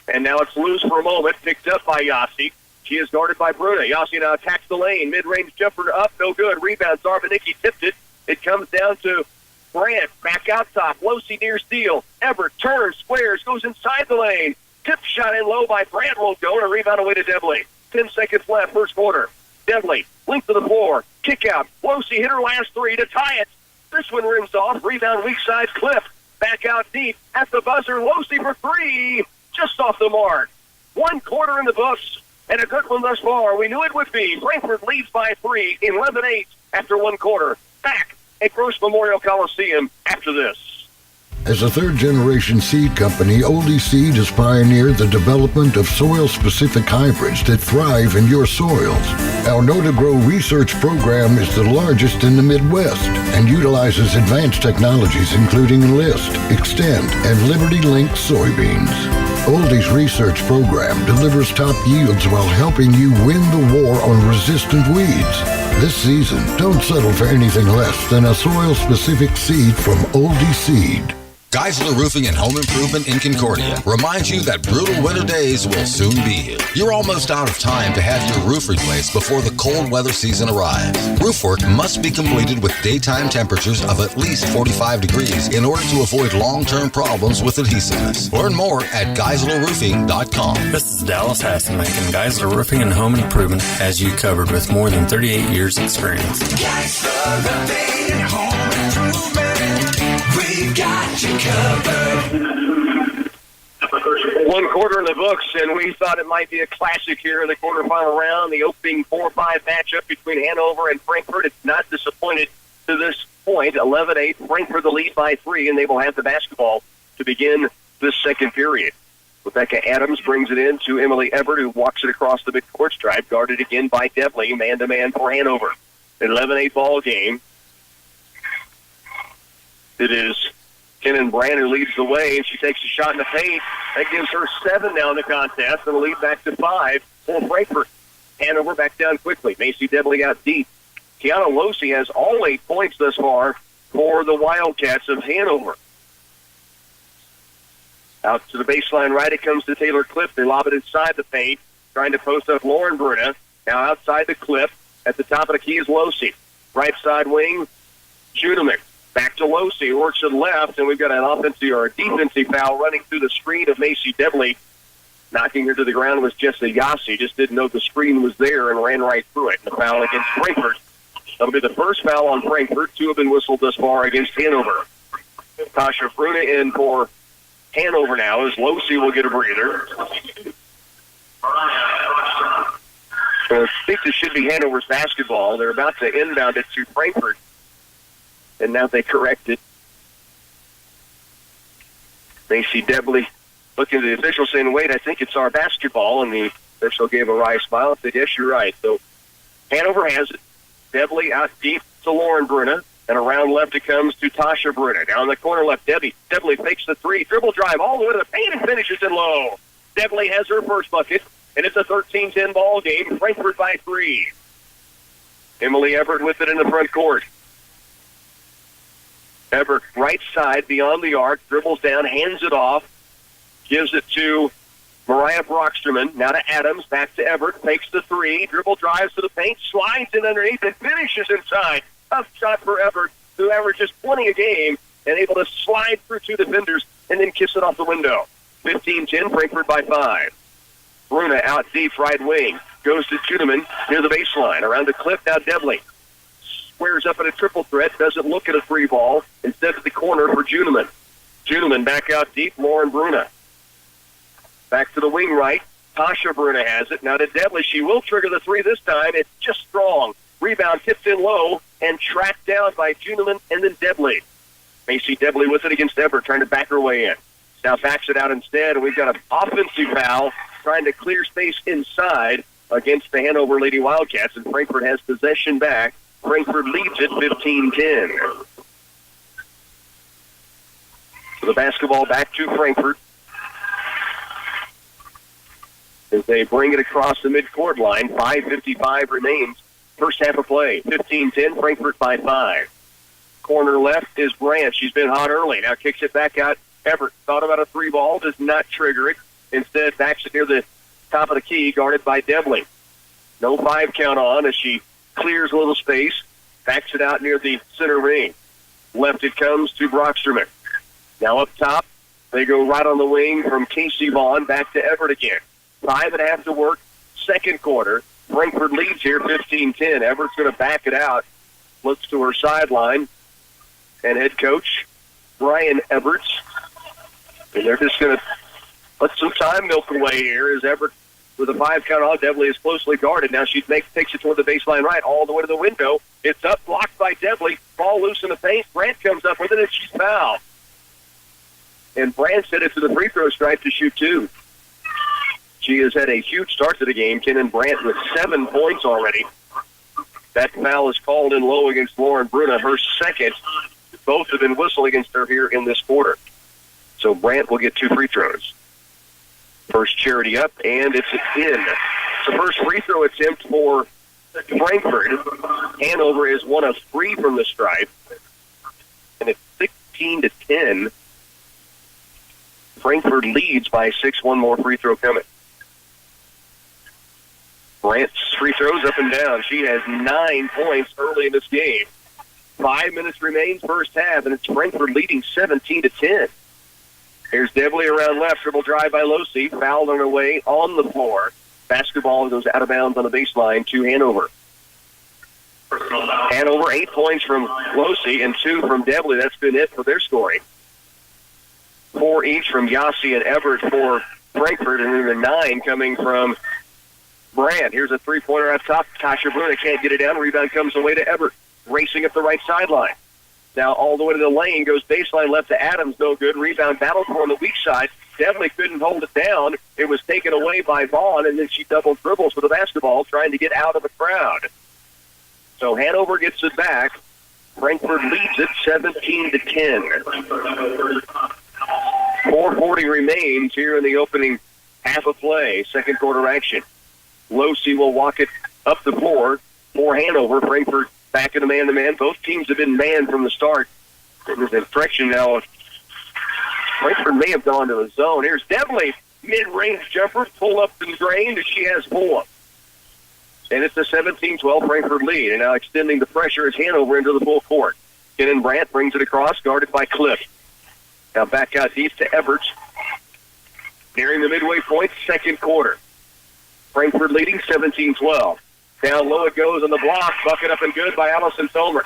And now it's loose for a moment. Picked up by Yossi. She is guarded by Bruna. Yossi now attacks the lane. Mid-range jumper up. No good. Rebound. Zarbanicki tipped it. It comes down to Brandt. Back out top. Losey near steal. Everett turns, squares, goes inside the lane. Tip shot in low by Brandt. Won't go. And a rebound away to Debley. 10 seconds left, first quarter. Debley, length of the floor. Kick out. Losey hit her last 3 to tie it. This one rims off. Rebound weak side Cliff. Back out deep. At the buzzer, Losey for 3. Just off the mark. 1 quarter in the books. And a good one thus far. We knew it would be. Frankfort leads by 3, 11-8 after 1 quarter. Back at Gross Memorial Coliseum after this. As a third-generation seed company, Oldie Seed has pioneered the development of soil-specific hybrids that thrive in your soils. Our Know-to-Grow research program is the largest in the Midwest and utilizes advanced technologies including Enlist, Extend, and Liberty Link soybeans. Oldie's research program delivers top yields while helping you win the war on resistant weeds. This season, don't settle for anything less than a soil-specific seed from Oldie Seed. Geisler Roofing and Home Improvement in Concordia reminds you that brutal winter days will soon be here. You're almost out of time to have your roof replaced before the cold weather season arrives. Roof work must be completed with daytime temperatures of at least 45 degrees in order to avoid long-term problems with adhesiveness. Learn more at GeislerRoofing.com. This is Dallas Hasselmack, and Geisler Roofing and Home Improvement has you covered with more than 38 years experience. Geisler Roofing and Home Improvement. We've got you covered. 1 quarter in the books, and we thought it might be a classic here in the quarterfinal round. The opening 4-5 matchup between Hanover and Frankfort. It's not disappointed to this point. 11-8, Frankfort the lead by 3, and they will have the basketball to begin this second period. Rebecca Adams brings it in to Emily Everett, who walks it across the midcourt stripe, guarded again by Debley, man-to-man for Hanover. 11-8 ball game. It is Kenan Brand who leads the way, and she takes a shot in the paint. That gives her 7 now in the contest, and a lead back to 5 for Frankfort. Hanover back down quickly. Macy Debley out deep. Kiana Losey has all 8 points thus far for the Wildcats of Hanover. Out to the baseline right, it comes to Taylor Cliff. They lob it inside the paint, trying to post up Lauren Bruna. Now outside the Cliff. At the top of the key is Losey. Right side wing, Judeman. Back to Losey, works it left, and we've got an offensive or a defensive foul running through the screen of Macy Debley. Knocking her to the ground was Jessa Yossi. Just didn't know the screen was there and ran right through it. And the foul against Frankfort. That'll be the first foul on Frankfort. 2 have been whistled thus far against Hanover. Tasha Bruna in for Hanover now as Losey will get a breather. I think this should be Hanover's basketball. They're about to inbound it to Frankfort. And now they correct it. Macy Debley looking at the official saying, wait, I think it's our basketball. And the official gave a wry smile and said, yes, you're right. So Hanover has it. Debley out deep to Lauren Bruna. And around left it comes to Tasha Bruna. Down the corner left, Debley fakes the 3. Dribble drive all the way to the paint and finishes it low. Debley has her first bucket. And it's a 13-10 ball game. Frankfort by 3. Emily Everett with it in the front court. Everett, right side, beyond the arc, dribbles down, hands it off, gives it to Mariah Brocksterman. Now to Adams, back to Everett, takes the 3, dribble drives to the paint, slides in underneath, and finishes inside. Tough shot for Everett, who averages 20 a game, and able to slide through 2 defenders and then kiss it off the window. 15-10, Frankfort by 5. Bruna out deep, right wing, goes to Judeman near the baseline. Around the Cliff, now Debley. Squares up in a triple threat, doesn't look at a 3 ball, instead of the corner for Judeman. Judeman back out deep, Lauren Bruna. Back to the wing right, Tasha Bruna has it. Now to Debley, she will trigger the 3 this time. It's just strong. Rebound tipped in low and tracked down by Judeman and then Debley. Macy Debley with it against Everett, trying to back her way in. Now backs it out instead, and we've got an offensive foul trying to clear space inside against the Hanover Lady Wildcats, and Frankfort has possession back. Frankfort leads it 15-10. So the basketball back to Frankfort. as they bring it across the midcourt line. 5:55 remains. First half of play. 15-10, Frankfort by 5. Corner left is Brandt. She's been hot early. Now kicks it back out. Everett thought about a 3-ball, does not trigger it. Instead, backs it near the top of the key, guarded by Devley. No 5 count on as she clears a little space, backs it out near the center ring. Left it comes to Brocksterman. Now up top, they go right on the wing from Casey Vaughn back to Everett again. 5.5 to work, second quarter. Frankfort leads here 15-10. Everett's going to back it out. Looks to her sideline. And head coach Brian Everett. And they're just going to let some time milk away here as Everett with a 5 count on. Devley is closely guarded. Now she takes it toward the baseline right, all the way to the window. It's up, blocked by Devley. Ball loose in the paint. Brandt comes up with it, and she's fouled. And Brandt sent it to the free throw stripe to shoot 2. She has had a huge start to the game. Kenan Brandt with 7 points already. That foul is called in low against Lauren Bruna, her second. Both have been whistled against her here in this quarter. So Brandt will get 2 free throws. First charity up, and it's in. It's the first free throw attempt for Frankfort. Hanover is 1 of 3 from the stripe. And it's 16-10. Frankfort leads by 6. One more free throw coming. Brandt's free throws up and down. She has 9 points early in this game. 5 minutes remains, first half, and it's Frankfort leading 17-10. Here's Devley around left, dribble drive by Losey, fouled on her way on the floor. Basketball goes out of bounds on the baseline to Hanover. Hanover, 8 points from Losey and 2 from Devley. That's been it for their scoring. 4 each from Yossi and Everett for Frankfort, and then the 9 coming from Brandt. Here's a 3-pointer up top. Tasha Bruna can't get it down. Rebound comes away to Everett, racing up the right sideline. Now all the way to the lane, goes baseline left to Adams, no good. Rebound battle for on the weak side. Definitely couldn't hold it down. It was taken away by Vaughn, and then she double dribbles with the basketball, trying to get out of the crowd. So Hanover gets it back. Frankfort leads it 17-10. 4:40 remains here in the opening half of play. Second quarter action. Losey will walk it up the floor for Hanover. Frankfort back in the man-to-man. Both teams have been man from the start. There's an infraction now. Frankfort may have gone to the zone. Here's Devley. Mid-range jumper. Pull up and drained, and she has 4. And it's a 17-12 Frankfort lead. And now extending the pressure is Hanover into the full court. Kenan Brandt brings it across, guarded by Cliff. Now back out deep to Everett. Nearing the midway point, second quarter. Frankfort leading 17-12. Down low it goes on the block. Bucket up and good by Allison Thomer.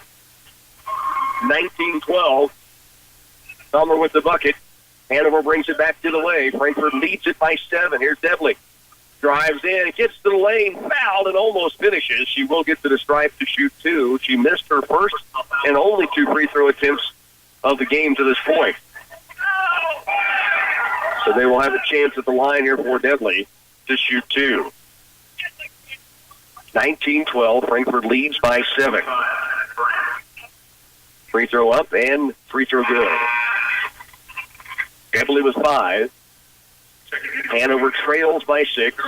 19-12. Thomer with the bucket. Hanover brings it back to the lane. Frankfort leads it by 7. Here's Devley. Drives in, gets to the lane, fouled, and almost finishes. She will get to the stripe to shoot 2. She missed her first and only 2 free throw attempts of the game to this point. So they will have a chance at the line here for Devley to shoot 2. 19-12, Frankfort leads by 7. Free throw up and free throw good. Devley with 5. Hanover trails by 6.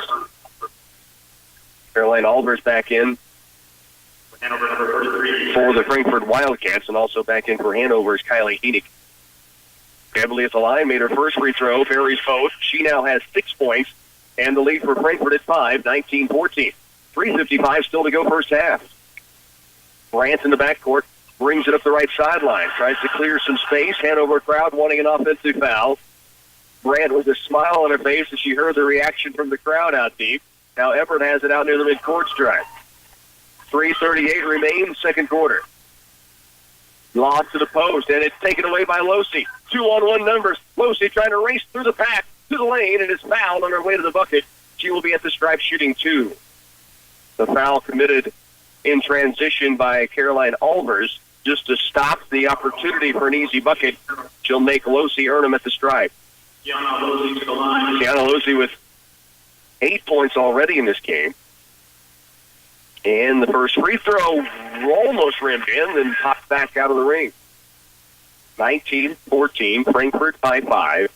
Caroline Albers back in for the Frankfort Wildcats, and also back in for Hanover is Kylie Heenick. Devley at the line, made her first free throw, buries both. She now has 6 points, and the lead for Frankfort at 5, 19-14. 3:55 still to go first half. Brandt in the backcourt, brings it up the right sideline, tries to clear some space. Hanover crowd wanting an offensive foul. Brandt with a smile on her face as she heard the reaction from the crowd out deep. Now Everett has it out near the midcourt stripe. 3:38 remains, second quarter. Lost to the post, and it's taken away by Losey. 2-on-1 numbers. Losey trying to race through the pack to the lane, and is fouled on her way to the bucket. She will be at the stripe shooting 2. The foul committed in transition by Caroline Albers just to stop the opportunity for an easy bucket. She'll make Losey earn them at the stripe. Gianna Losey to the line. Gianna Losey with 8 points already in this game. And the first free throw almost rimmed in, then popped back out of the ring. 19-14, Frankfort by 5.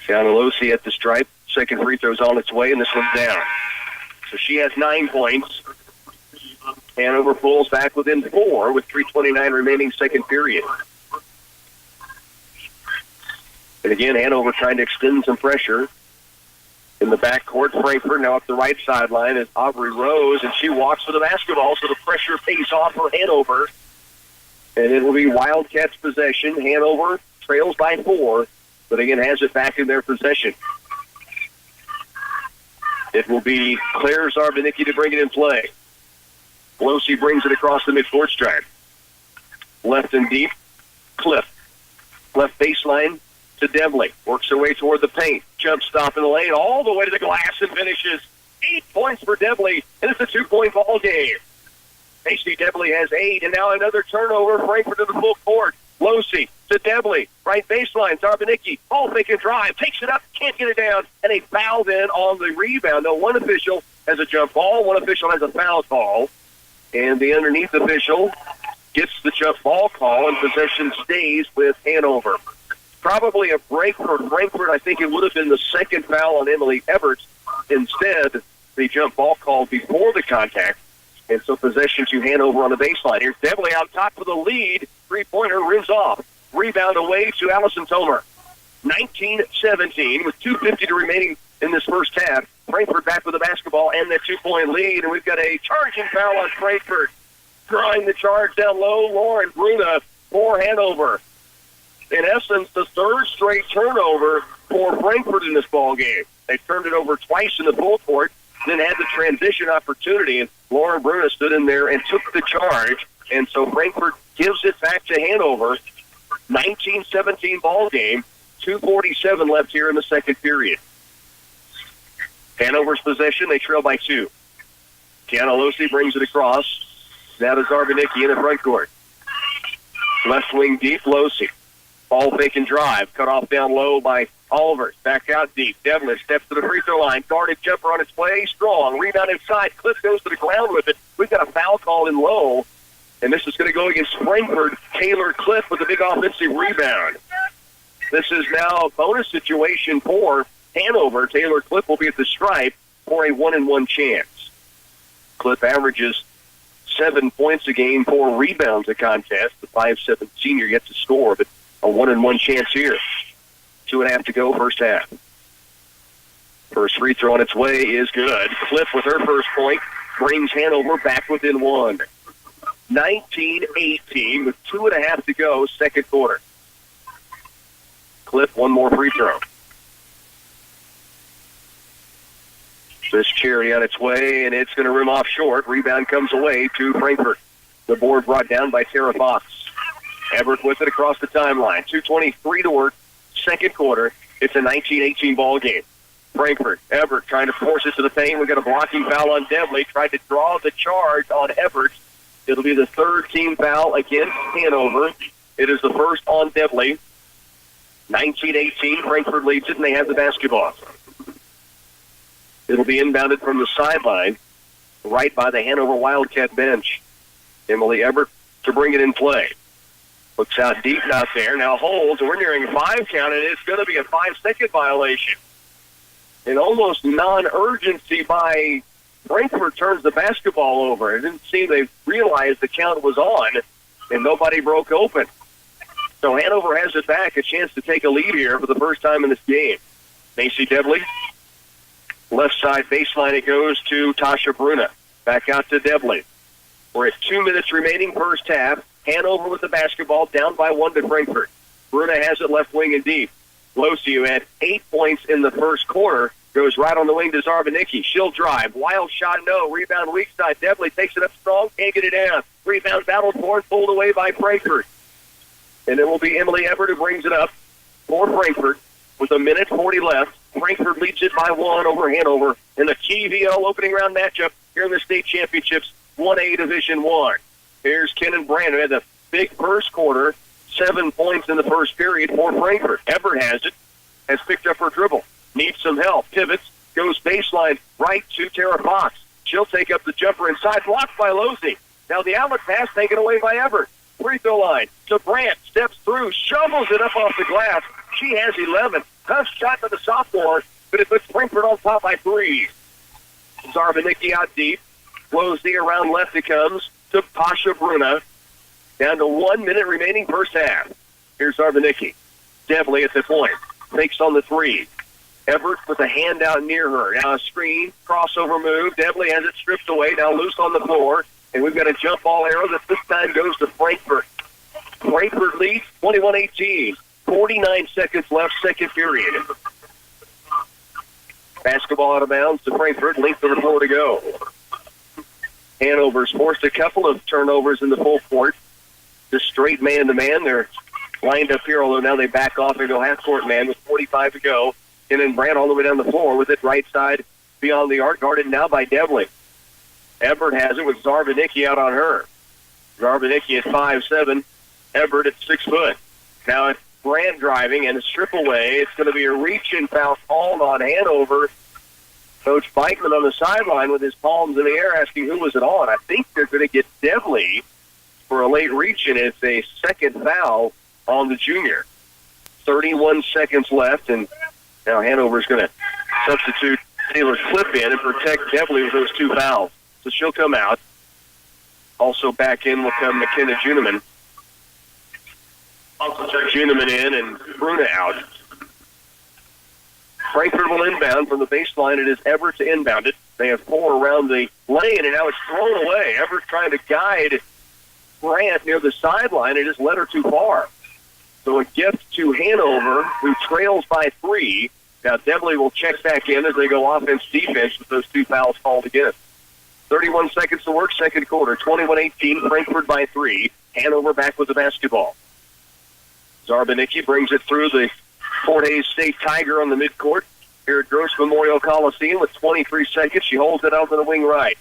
Gianna Losey at the stripe, second free throw's on its way, and this one's down. So she has 9 points. Hanover pulls back within 4 with 3:29 remaining second period. And again, Hanover trying to extend some pressure. In the backcourt, Frankfort now up the right sideline is Aubrey Rose, and she walks for the basketball, so the pressure pays off for Hanover. And it will be Wildcats possession. Hanover trails by 4, but again has it back in their possession. It will be Claire Zarbanicki to bring it in play. Pelosi brings it across the midcourt stripe. Left and deep, Cliff. Left baseline to Devley. Works her way toward the paint. Jump stop in the lane all the way to the glass and finishes. 8 points for Devley, and it's a 2-point ball game. Macy Devley has 8, and now another turnover. Frankfort to the full court. Pelosi to Devley. Right baseline. Zarbanicki. Ball fake and drive. Takes it up. Can't get it down. And a foul then on the rebound. No, one official has a jump ball. One official has a foul call. And the underneath official gets the jump ball call, and possession stays with Hanover. Probably a break for Frankfort. I think it would have been the second foul on Emily Everts. Instead, the jump ball called before the contact. And so possession to Hanover on the baseline. Here's Devley out top for the lead. Three-pointer rims off. Rebound away to Allison Tomer. 19-17 with 2:50 remaining in this first half. Frankfort back with the basketball and that 2-point lead. And we've got a charging foul on Frankfort. Drawing the charge down low, Lauren Bruna for Hanover. In essence, the third straight turnover for Frankfort in this ball game. They turned it over twice in the full court, then had the transition opportunity, and Lauren Bruna stood in there and took the charge. And so Frankfort gives it back to Hanover. 19-17 ball game. 2:47 left here in the second period. Hanover's possession, they trail by 2. Tiana Losi brings it across. Now to Zarbanicki in the front court. Left wing deep, Losi. Ball fake and drive. Cut off down low by Oliver. Back out deep. Devlin steps to the free throw line. Guarded jumper on its way. Strong. Rebound inside. Cliff goes to the ground with it. We've got a foul call in low. And this is going to go against Frankfort. Taylor Cliff with a big offensive rebound. This is now a bonus situation for Hanover. Taylor Cliff will be at the stripe for a 1-and-1 chance. Cliff averages 7 points a game, 4 rebounds a contest. The 5'7" senior yet to score, but a 1-and-1 chance here. 2.5 to go, first half. First free throw on its way is good. Cliff with her first point brings Hanover back within 1. 19-18 with 2.5 to go, second quarter. Cliff, one more free throw. This charity on its way, and it's going to rim off short. Rebound comes away to Frankfort. The board brought down by Tara Fox. Everett with it across the timeline. 2:23 to work, second quarter. It's a 19-18 ball game. Frankfort, Everett trying to force it to the paint. We've got a blocking foul on Devley. Tried to draw the charge on Everett. It'll be the third team foul against Hanover. It is the first on Devley. 19-18, Frankfort leads it, and they have the basketball. It'll be inbounded from the sideline, right by the Hanover Wildcat bench. Emily Everett to bring it in play. Looks out deep out there, now holds, and we're nearing a 5 count, and it's going to be a 5-second violation. An almost non-urgency by Frankfort turns the basketball over. It didn't seem they realized the count was on, and nobody broke open. So Hanover has it back, a chance to take a lead here for the first time in this game. Macy Devley. Left side baseline, it goes to Tasha Bruna. Back out to Devley. We're at 2 minutes remaining first half. Hanover with the basketball, down by 1 to Frankfort. Bruna has it left wing and deep. Losi, who had 8 points in the first quarter, goes right on the wing to Zarbanicki. She'll drive. Wild shot, no. Rebound weak side. Devley takes it up strong, can't get it down. Rebound battled for and pulled away by Frankfort. And it will be Emily Everett who brings it up for Frankfort with 1:40 left. Frankfort leads it by 1 over Hanover in the key VL opening round matchup here in the state championships, 1A Division I. Here's Kenan Brand, who had the big first quarter, 7 points in the first period for Frankfort. Everett has it, has picked up her dribble, needs some help, pivots, goes baseline right to Tara Fox. She'll take up the jumper inside, blocked by Losi. Now the outlet pass taken away by Everett. Free throw line to Brandt, steps through, shovels it up off the glass. She has 11. Tough shot to the sophomore, but it puts Frankfort on top by 3. Zarbanicki out deep. Flows the around left it comes. Took Pasha Bruna. Down to 1 minute remaining first half. Here's Zarbanicki. Devley at the point. Fakes on the 3. Everett with a hand out near her. Now a screen, crossover move. Devley has it stripped away. Now loose on the floor. And we've got a jump ball arrow that this time goes to Frankfort. Frankfort leads 21-18. 49 seconds left, second period. Basketball out of bounds to Frankfort. Length of the floor to go. Hanover's forced a couple of turnovers in the full court. Just straight man-to-man. They're lined up here, although now they back off and go half-court man with 45 to go. And then Brandt all the way down the floor with it right side beyond the arc, guarded now by Devlin. Everett has it with Zarbanicki out on her. Zarbanicki at 5'7", Everett at 6 foot. Now it's Brandt driving and a strip away. It's going to be a reach-in foul called on Hanover. Coach Bikeman on the sideline with his palms in the air asking who was it on. I think they're going to get Devley for a late reach-in. It's a second foul on the junior. 31 seconds left, and now Hanover's going to substitute Taylor Clip in and protect Devley with those 2 fouls. So she'll come out. Also back in will come McKenna Juneman. Juneman in and Bruna out. Frankfort will inbound from the baseline. It is Everett to inbound it. They have 4 around the lane, and now it's thrown away. Everett trying to guide Brandt near the sideline. It just led her too far. So a gift to Hanover, who trails by 3. Now Devley will check back in as they go offense-defense with those 2 fouls called again. 31 seconds to work, second quarter. 21-18, Frankfort by 3. Hanover back with the basketball. Zarbanicki brings it through the Fort Hays State Tiger on the midcourt here at Gross Memorial Coliseum with 23 seconds. She holds it out to the wing right.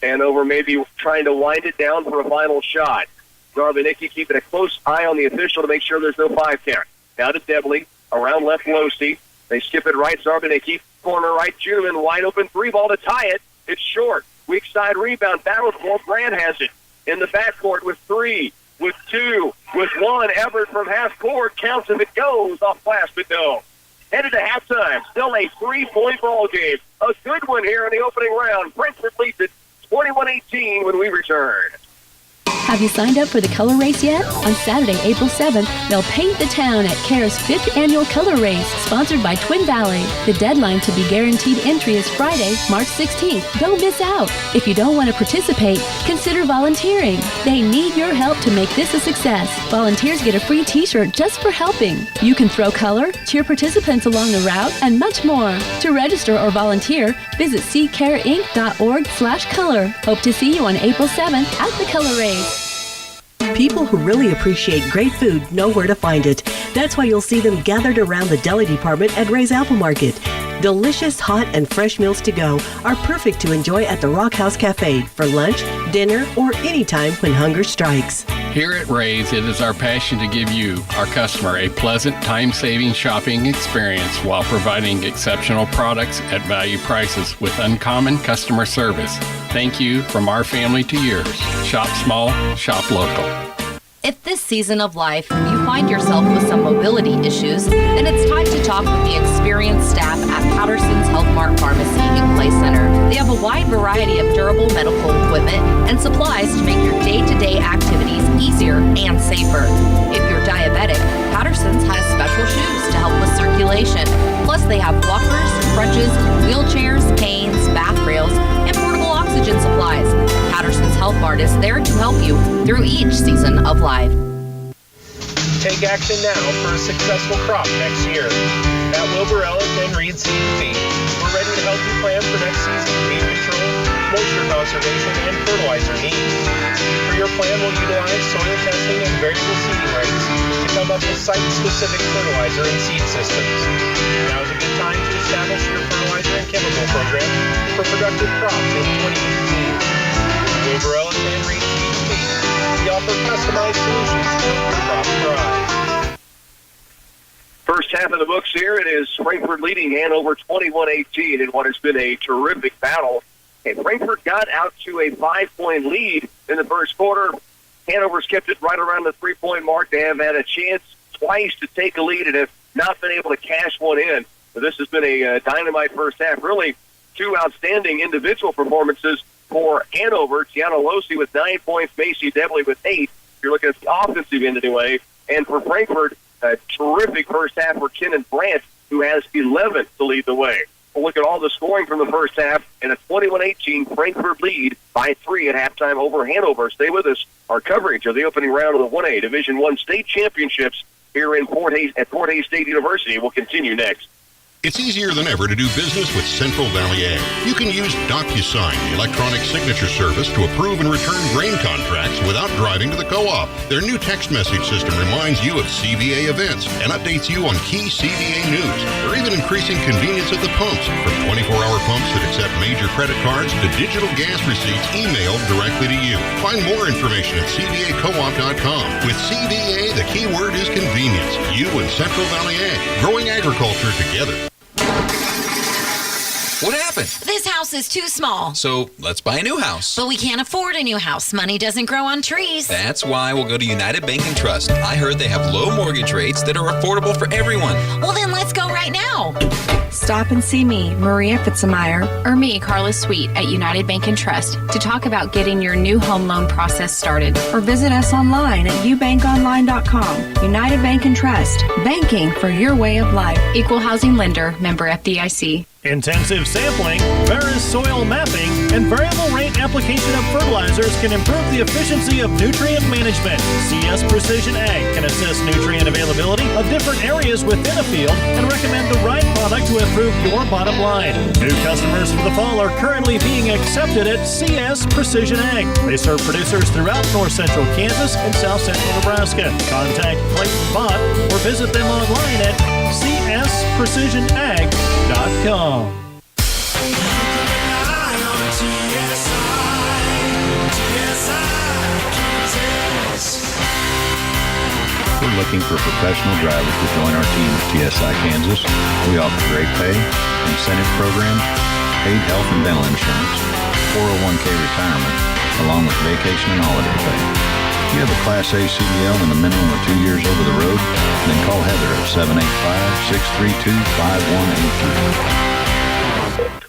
Hanover maybe trying to wind it down for a final shot. Zarbanicki keeping a close eye on the official to make sure there's no 5 count. Now to Devley, around left Losey. They skip it right, Zarbanicki. Corner right, Juneman, wide open 3-ball to tie it. It's short. Weak side rebound, battle for Brandt has it. In the backcourt with 3, with 2, with 1. Everett from half court counts if it goes off glass, but no. Headed to halftime. Still a 3-point ball game. A good one here in the opening round. Frankfort leads it 21-18 when we return. Have you signed up for the color race yet? On Saturday, April 7th, they'll paint the town at CARE's 5th annual color race, sponsored by Twin Valley. The deadline to be guaranteed entry is Friday, March 16th. Don't miss out. If you don't want to participate, consider volunteering. They need your help to make this a success. Volunteers get a free t-shirt just for helping. You can throw color, cheer participants along the route, and much more. To register or volunteer, visit ccareinc.org/color. Hope to see you on April 7th at the color race. People who really appreciate great food know where to find it. That's why you'll see them gathered around the deli department at Ray's Apple Market. Delicious, hot, and fresh meals to go are perfect to enjoy at the Rock House Cafe for lunch, dinner, or anytime when hunger strikes. Here at Ray's, it is our passion to give you, our customer, a pleasant, time-saving shopping experience while providing exceptional products at value prices with uncommon customer service. Thank you from our family to yours. Shop small, shop local. If this season of life you find yourself with some mobility issues, then it's time to talk with the experienced staff at Patterson's Health Mart Pharmacy and Play Center. They have a wide variety of durable medical equipment and supplies to make your day-to-day activities easier and safer. If you're diabetic, Patterson's has special shoes to help with circulation. Plus, they have walkers, crutches, wheelchairs, canes, bath rails, and portable oxygen supplies. Patterson's Health Mart is there to help you through each season of life. Take action now for a successful crop next year. At Wilbur Ellis and Reed Seed and Feed, we're ready to help you plan for next season's weed control, moisture conservation, and fertilizer needs. For your plan, we'll utilize soil testing and variable seeding rates to come up with site-specific fertilizer and seed systems. Now is a good time to establish your fertilizer and chemical program for productive crops in 2018. Wilbur Ellis and Reed Seed and Feed. We offer customized solutions to help your crops thrive. First half of the books here, it is Frankfort leading Hanover 21-18 in what has been a terrific battle. And Frankfort got out to a 5-point lead in the first quarter. Hanover's kept it right around the 3-point mark. They have had a chance twice to take a lead and have not been able to cash one in. This has been a dynamite first half. Really, two outstanding individual performances for Hanover. Tiana Losi with 9 points, Macy Devley with 8. You're looking at the offensive end anyway. And for Frankfort, a terrific first half for Kenan Brandt, who has 11 to lead the way. We'll look at all the scoring from the first half, and a 21-18 Frankfort lead by 3 at halftime over Hanover. Stay with us. Our coverage of the opening round of the 1A Division I state championships here in Fort Hays State University will continue next. It's easier than ever to do business with Central Valley Ag. You can use DocuSign, the electronic signature service, to approve and return grain contracts without driving to the co-op. Their new text message system reminds you of CVA events and updates you on key CVA news. They're even increasing convenience at the pumps, from 24-hour pumps that accept major credit cards to digital gas receipts emailed directly to you. Find more information at CVACoop.com. With CVA, the key word is convenience. You and Central Valley Ag, growing agriculture together. What happened? This house is too small. So let's buy a new house. But we can't afford a new house. Money doesn't grow on trees. That's why we'll go to United Bank and Trust. I heard they have low mortgage rates that are affordable for everyone. Well, then let's go right now. Stop and see me, Maria Fitzmeyer, or me, Carla Sweet, at United Bank and Trust to talk about getting your new home loan process started. or visit us online at ubankonline.com. United Bank and Trust, banking for your way of life. Equal housing lender, member FDIC. Intensive sampling, Veris soil mapping, and variable rate application of fertilizers can improve the efficiency of nutrient management. CS Precision Ag can assess nutrient availability of different areas within a field and recommend the right product to improve your bottom line. New customers for the fall are currently being accepted at CS Precision Ag. They serve producers throughout north central Kansas and south central Nebraska. Contact Clayton Bott or visit them online at csprecisionag.com. We're looking for professional drivers to join our team at TSI Kansas. We offer great pay, incentive programs, paid health and dental insurance, 401k retirement, along with vacation and holiday pay. If you have a Class A CDL and a minimum of 2 years over the road, then call Heather at 785-632-5183.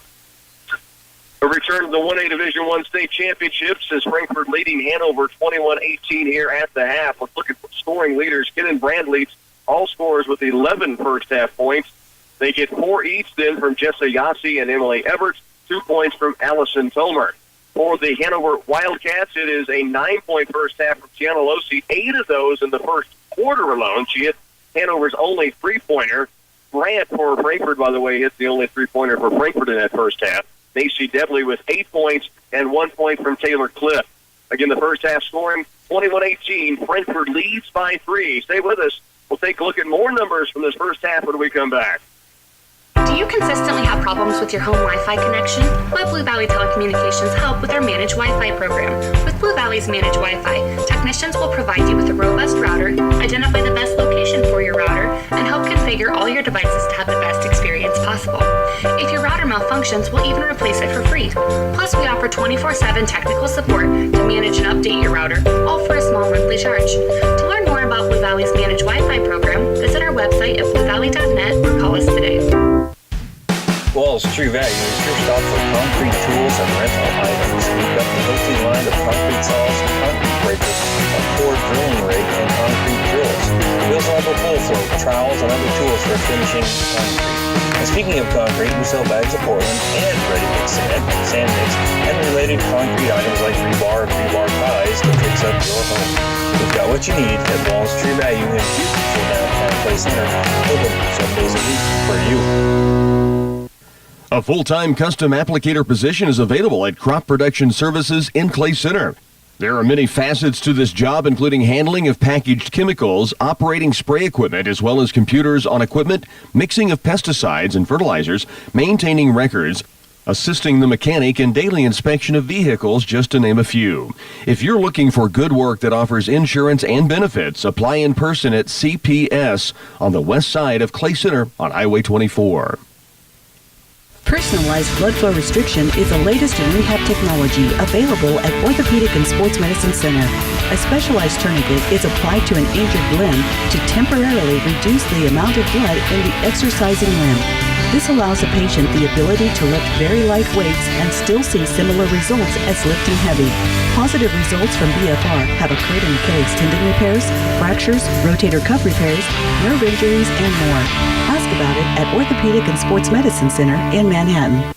A return to the 1A Division I state championships as Frankfort leading Hanover 21-18 here at the half. Let's look at scoring leaders. Kenan Brand leads all scorers with 11 first-half points. They get 4 each then from Jessa Yassi and Emily Everett, 2 points from Allison Tomer. For the Hanover Wildcats, it is a 9-point first half from Tiana Losi, 8 of those in the first quarter alone. She hit Hanover's only three-pointer. Brandt for Frankfort, by the way, hits the only three-pointer for Frankfort in that first half. Macy Devley with 8 points and 1 point from Taylor Cliff. Again, the first half scoring, 21-18. Frankfort leads by 3. Stay with us. We'll take a look at more numbers from this first half when we come back. Do you consistently have problems with your home Wi-Fi connection? Let Blue Valley Telecommunications help with our Managed Wi-Fi program. With Blue Valley's Managed Wi-Fi, technicians will provide you with a robust router, identify the best location for your router, and help configure all your devices to have the best experience possible. If your router malfunctions, we'll even replace it for free. Plus, we offer 24/7 technical support to manage and update your router, all for a small monthly charge. To learn more about Blue Valley's Managed Wi-Fi program, visit our website at bluevalley.net or call us today. Walls True Value is your stop for concrete tools and rental items. We've got the complete line of concrete saws, concrete breakers, a core drilling rig, and concrete drills. We also have a full float, trowels, and other tools for finishing concrete. And speaking of concrete, we sell bags of Portland and ready-mix sand mix, and related concrete items like rebar and rebar ties to fix up your home. We've got what you need at Walls True Value in beautiful downtown Clay Center, open 7 days a week for you. A full-time custom applicator position is available at Crop Production Services in Clay Center. There are many facets to this job, including handling of packaged chemicals, operating spray equipment, as well as computers on equipment, mixing of pesticides and fertilizers, maintaining records, assisting the mechanic, and daily inspection of vehicles, just to name a few. If you're looking for good work that offers insurance and benefits, apply in person at CPS on the west side of Clay Center on Highway 24. Personalized blood flow restriction is the latest in rehab technology available at Orthopedic and Sports Medicine Center. A specialized tourniquet is applied to an injured limb to temporarily reduce the amount of blood in the exercising limb. This allows a patient the ability to lift very light weights and still see similar results as lifting heavy. Positive results from BFR have occurred in Achilles tendon repairs, fractures, rotator cuff repairs, nerve injuries, and more. Ask about it at Orthopedic and Sports Medicine Center in Manhattan.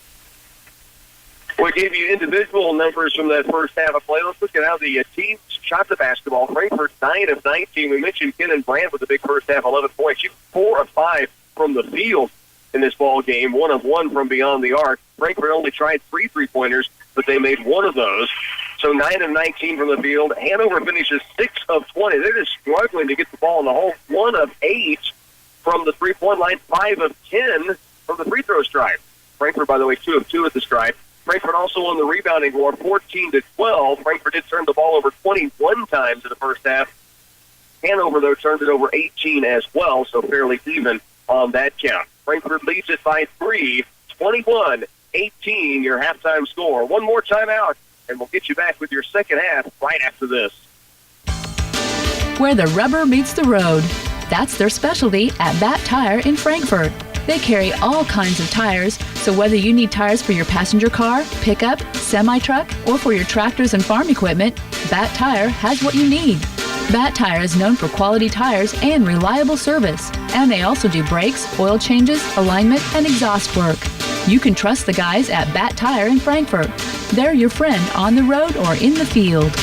We gave you individual numbers from that first half of play. Let's look at how the teams shot the basketball. Frankfort 9 of 19. We mentioned Ken and Brandt with the big first half, 11 points. 4 of 5 from the field in this ball game, 1 of 1 from beyond the arc. Frankfort only tried 3 3-pointers, but they made 1 of those. So 9 of 19 from the field. Hanover finishes 6 of 20. They're just struggling to get the ball in the hole. 1 of 8 from the three-point line, 5 of 10 from the free throw stripe. Frankfort, by the way, 2 of 2 at the stripe. Frankfort also on the rebounding war, 14-12. Frankfort did turn the ball over 21 times in the first half. Hanover, though, turned it over 18 as well, so fairly even on that count. Frankfort leads it by 3, 21-18, your halftime score. One more timeout, and we'll get you back with your second half right after this. Where the rubber meets the road. That's their specialty at Bat Tire in Frankfort. They carry all kinds of tires, so whether you need tires for your passenger car, pickup, semi-truck, or for your tractors and farm equipment, Bat Tire has what you need. Bat Tire is known for quality tires and reliable service, and they also do brakes, oil changes, alignment, and exhaust work. You can trust the guys at Bat Tire in Frankfort. They're your friend on the road or in the field.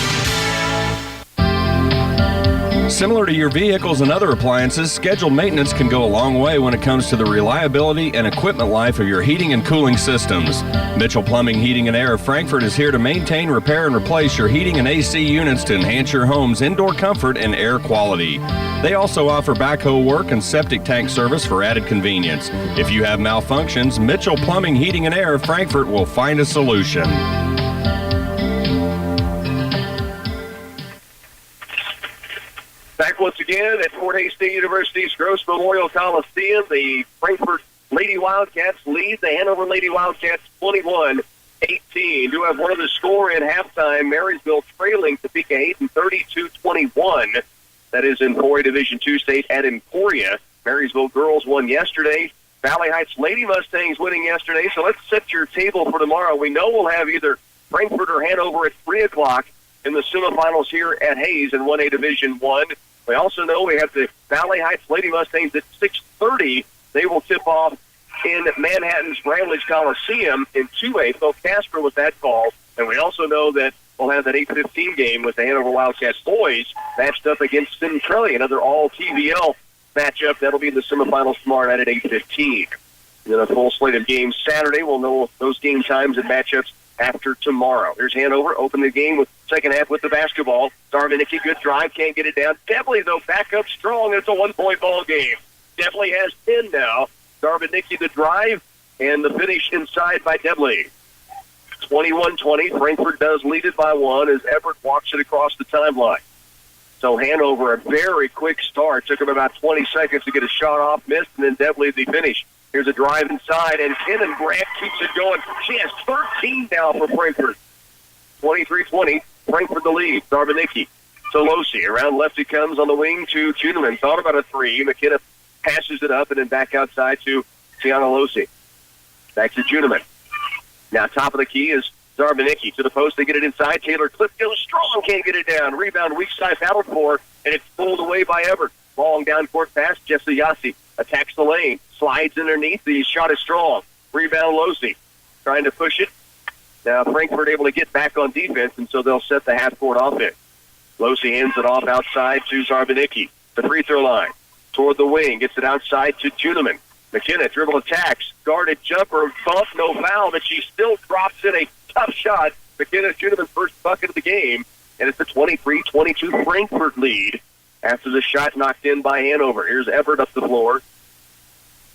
Similar to your vehicles and other appliances, scheduled maintenance can go a long way when it comes to the reliability and equipment life of your heating and cooling systems. Mitchell Plumbing, Heating and Air of Frankfort is here to maintain, repair, and replace your heating and AC units to enhance your home's indoor comfort and air quality. They also offer backhoe work and septic tank service for added convenience. If you have malfunctions, Mitchell Plumbing, Heating and Air of Frankfort will find a solution. Back once again at Fort Hays State University's Gross Memorial Coliseum. The Frankfort Lady Wildcats lead the Hanover Lady Wildcats 21-18. Do have one of the score at halftime. Marysville trailing Topeka Hayden 32-21. That is in 4A Division II state at Emporia. Marysville girls won yesterday. Valley Heights Lady Mustangs winning yesterday. So let's set your table for tomorrow. We know we'll have either Frankfort or Hanover at 3 o'clock in the semifinals here at Hayes in 1A Division I. We also know we have the Valley Heights Lady Mustangs at 6:30. They will tip off in Manhattan's Bramlage Coliseum in 2A. Phil Casper with that call. And we also know that we'll have that 8:15 game with the Hanover Wildcats boys matched up against Centralia, another all-TVL matchup. That'll be in the semifinals tomorrow night at 8:15. And then a full slate of games Saturday. We'll know those game times and matchups after tomorrow. Here's Hanover, open the game with second half with the basketball. Darvinicki, good drive, can't get it down. Debley, though, back up strong. It's a one-point ball game. Debley has 10 now. Darvinicki the drive, and the finish inside by Debley. 21-20. Frankfort does lead it by 1 as Everett walks it across the timeline. So Hanover, a very quick start. Took him about 20 seconds to get a shot off, missed, and then Debley the finish. Here's a drive inside, and Kenan Grant keeps it going. She has 13 now for Frankfort. 23-20, Frankfort the lead. Darvinicki to Losi. Around left he comes on the wing to Juneman. Thought about a 3. McKenna passes it up and then back outside to Tiana Losi. Back to Juneman. Now top of the key is Darvinicki. To the post, they get it inside. Taylor Cliff goes strong, can't get it down. Rebound, weak side, battled for, and it's pulled away by Everett. Long down court pass, Jesse Yassi attacks the lane, slides underneath. The shot is strong. Rebound, Losi trying to push it. Now Frankfort able to get back on defense, and so they'll set the half-court offense. Losi hands it off outside to Darvinicki. The free throw line. Toward the wing, gets it outside to Juneman. McKenna dribble attacks, guarded jumper, bump, no foul, but she still drops in a tough shot. McKenna Juneman's first bucket of the game, and it's a 23-22 Frankfort lead after the shot knocked in by Hanover. Here's Everett up the floor.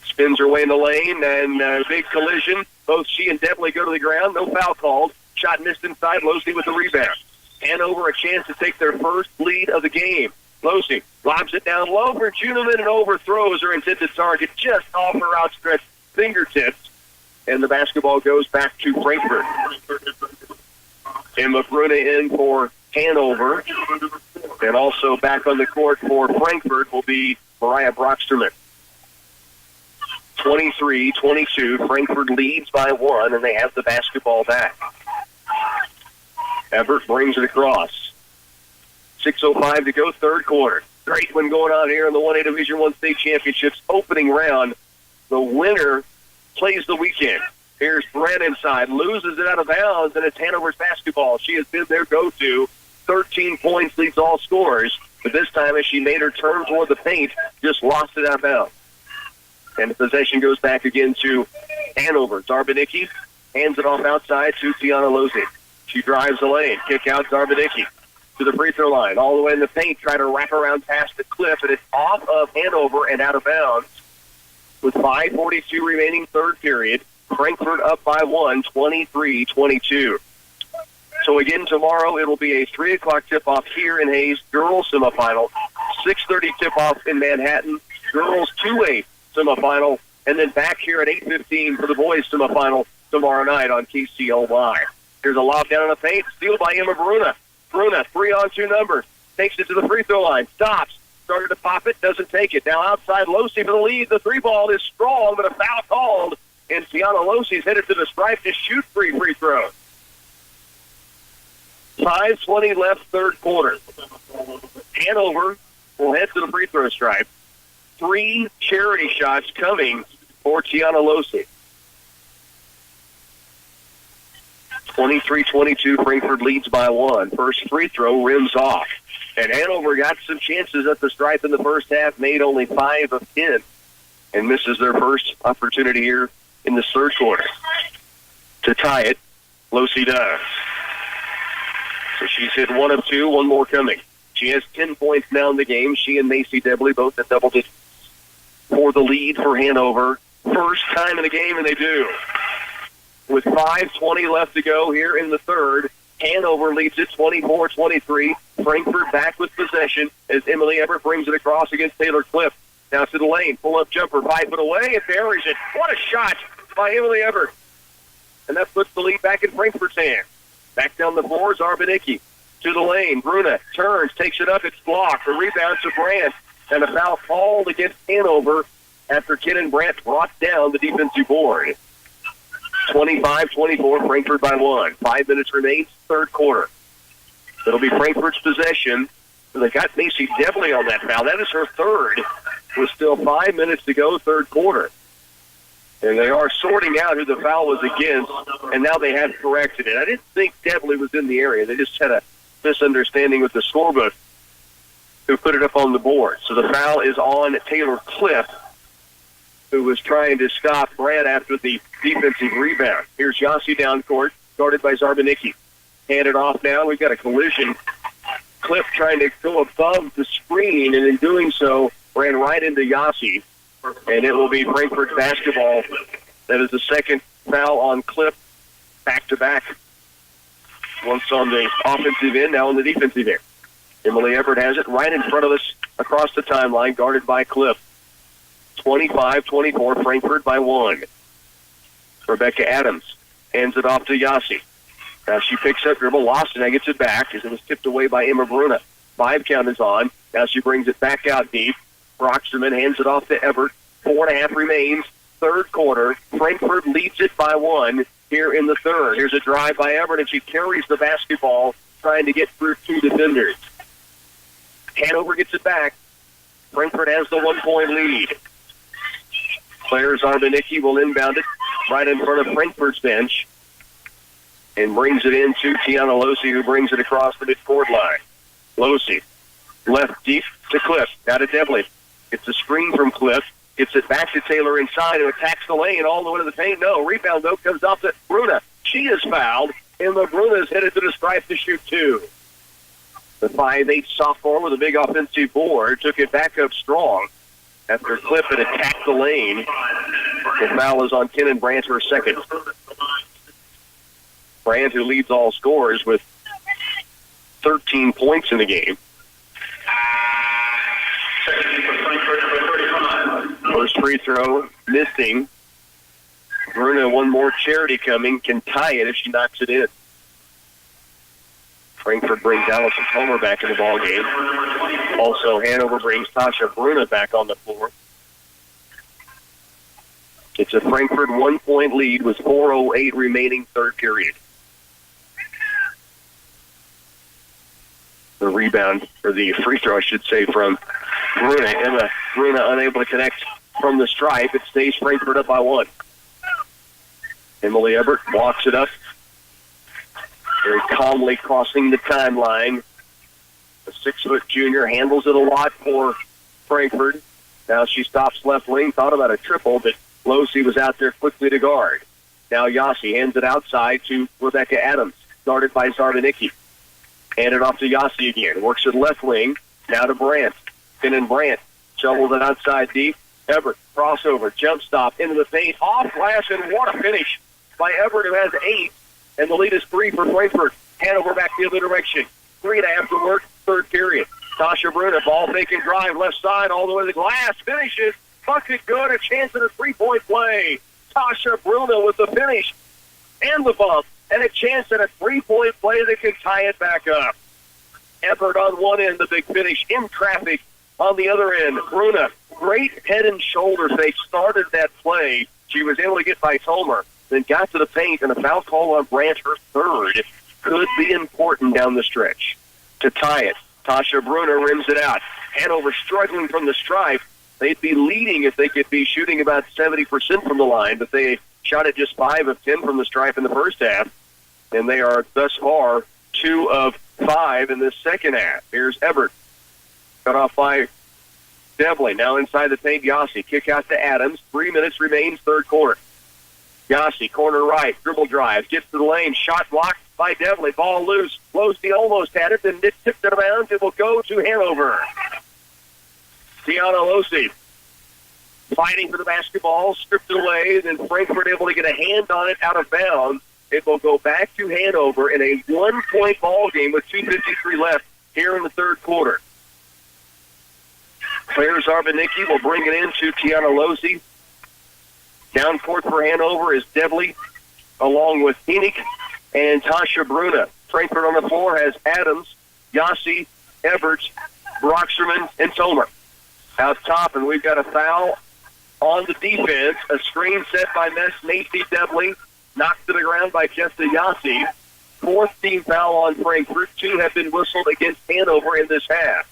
Spins her way in the lane, and a big collision. Both she and Debley go to the ground. No foul called. Shot missed inside. Losi with the rebound. Hanover a chance to take their first lead of the game. Losi lobs it down low for Juneman and overthrows her intended target just off her outstretched fingertips. And the basketball goes back to Frankfort. And Bruna in for Hanover. And also back on the court for Frankfort will be Mariah Brocksterman. 23-22. Frankfort leads by 1, and they have the basketball back. Everett brings it across. 6:05 to go, third quarter. Great one going on here in the 1A Division I State Championships opening round. The winner plays the weekend. Here's Brent inside, loses it out of bounds, and it's Hanover's basketball. She has been their go-to. 13 points, leads all scorers. But this time, as she made her turn toward the paint, just lost it out of bounds. And the possession goes back again to Hanover. Zarbanicki hands it off outside to Tiana Losey. She drives the lane. Kick out Zarbanicki to the free throw line. All the way in the paint, trying to wrap around past the cliff, and it's off of Hanover and out of bounds. With 5:42 remaining third period, Frankfort up by 1, 23-22. So again, tomorrow it will be a 3 o'clock tip-off here in Hayes, girls semifinal. 6:30 tip-off in Manhattan, girls 2A semifinal. And then back here at 8:15 for the boys semifinal tomorrow night on KCLY. Here's a lob down in the paint, steal by Emma Bruna. Bruna, 3-on-2 number, takes it to the free throw line, stops. Started to pop it, doesn't take it. Now outside Losey for the lead. The three ball is strong, but a foul called. And Tiana Losey's headed to the stripe to shoot free throws. 5:20 left, third quarter. Hanover will head to the free throw stripe. 3 charity shots coming for Tiana Losey. 23-22, Frankfort leads by 1. First free throw rims off. And Hanover got some chances at the stripe in the first half, made only 5 of 10, and misses their first opportunity here in the third quarter. To tie it, Losey does. So she's hit 1 of 2, 1 more coming. She has 10 points now in the game. She and Macy Debley both at double digits for the lead for Hanover. First time in the game, and they do. With 5:20 left to go here in the third, Hanover leads it 24-23. Frankfort back with possession as Emily Everett brings it across against Taylor Cliff. Now to the lane, pull-up jumper, 5 foot away, and buries it. What a shot by Emily Everett. And that puts the lead back in Frankfort's hands. Back down the floor, Zarbanicki. To the lane, Bruna turns, takes it up, it's blocked. A rebound to Brandt, and a foul called against Hanover after Kenan Brandt brought down the defensive board. 25-24, Frankfort by 1. 5 minutes remains, third quarter. It'll be Frankfort's possession. They got Macy Debley on that foul. That is her third, with still 5 minutes to go, third quarter. And they are sorting out who the foul was against, and now they have corrected it. I didn't think Debley was in the area. They just had a misunderstanding with the scorebook who put it up on the board. So the foul is on Taylor Cliff, who was trying to stop Brad after the defensive rebound. Here's Yossi down court, guarded by Zarbanicki. Handed off now. We've got a collision. Cliff trying to go above the screen, and in doing so, ran right into Yossi. And it will be Frankfort basketball. That is the second foul on Cliff, back-to-back. Once on the offensive end, now on the defensive end. Emily Everett has it right in front of us across the timeline, guarded by Cliff. 25-24, Frankfort by 1. Rebecca Adams hands it off to Yossi. Now she picks up dribble, lost it, and gets it back as it was tipped away by Emma Bruna. 5 count is on. Now she brings it back out deep. Broxterman hands it off to Everett. 4.5 remains. Third quarter. Frankfort leads it by 1 here in the third. Here's a drive by Everett, and she carries the basketball, trying to get through 2 defenders. Hanover gets it back. Frankfort has the 1-point lead. Claire Zarbanicki will inbound it right in front of Frankfort's bench and brings it into Tiana Losey, who brings it across the midcourt line. Losey, left deep to Cliff. Now to Debley. Gets a screen from Cliff. Gets it back to Taylor inside, who attacks the lane all the way to the paint. No, rebound, though, comes off to Bruna. She is fouled, and Bruna is headed to the stripe to shoot 2. The 5'8" sophomore with a big offensive board took it back up strong after Cliff had attacked the lane. The foul is on Kenan Brandt, her second. Brandt, who leads all scorers with 13 points in the game. First free throw missing. Bruna, one more charity coming, can tie it if she knocks it in. Frankfort brings Allison Homer back in the ball game. Also, Hanover brings Tasha Bruna back on the floor. It's a Frankfort 1-point lead with 4:08 remaining third period. The rebound, or the free throw, I should say, from Bruna. Emma Bruna unable to connect from the stripe. It stays Frankfort up by 1. Emily Everett walks it up, very calmly crossing the timeline. The 6-foot junior handles it a lot for Frankfort. Now she stops left wing, thought about a triple, but Losey was out there quickly to guard. Now Yossi hands it outside to Rebecca Adams, guarded by Zarvanicki. Hand it off to Yossi again. Works it left wing. Now to Brandt. Finn and Brandt shovels it outside deep. Everett, crossover, jump stop, into the paint, off glass, and what a finish by Everett, who has 8, and the lead is 3 for Frankfort. Hanover back the other direction. 3.5 to work, third period. Tasha Bruna, ball fake and drive, left side, all the way to the glass, finishes, bucket good, a chance at a three-point play. Tasha Bruna with the finish and the bump, and a chance at a three-point play that can tie it back up. Everett on one end, the big finish in traffic on the other end. Bruna, great head and shoulder fake, started that play. She was able to get by Tomer, then got to the paint, and a foul call on Brandt, her third, could be important down the stretch. To tie it, Tasha Bruna rims it out. Hanover struggling from the stripe. They'd be leading if they could be shooting about 70% from the line, but they shot at just 5 of 10 from the stripe in the first half, and they are thus far 2 of 5 in the second half. Here's Everett. Cut off by Devlin. Now inside the paint, Yossi. Kick out to Adams. 3 minutes remains, third quarter. Yossi, corner right, dribble drive, gets to the lane, shot blocked by Devlin. Ball loose. Losey almost had it, then tipped it around. It will go to Hanover. Tiana Losey fighting for the basketball, stripped it away, then Frankfort able to get a hand on it out of bounds. It will go back to Hanover in a 1-point ball game with 2:53 left here in the third quarter. Claire Zarvanicki will bring it in to Tiana Losey. Down court for Hanover is Devlin, along with Hennig and Tasha Bruna. Frankfort on the floor has Adams, Yossi, Everts, Brocksterman, and Tomer. Out top, and we've got a foul on the defense. A screen set by Macy Devlin, knocked to the ground by Jessica Yossi. 4th team foul on Frankfort. 2 have been whistled against Hanover in this half.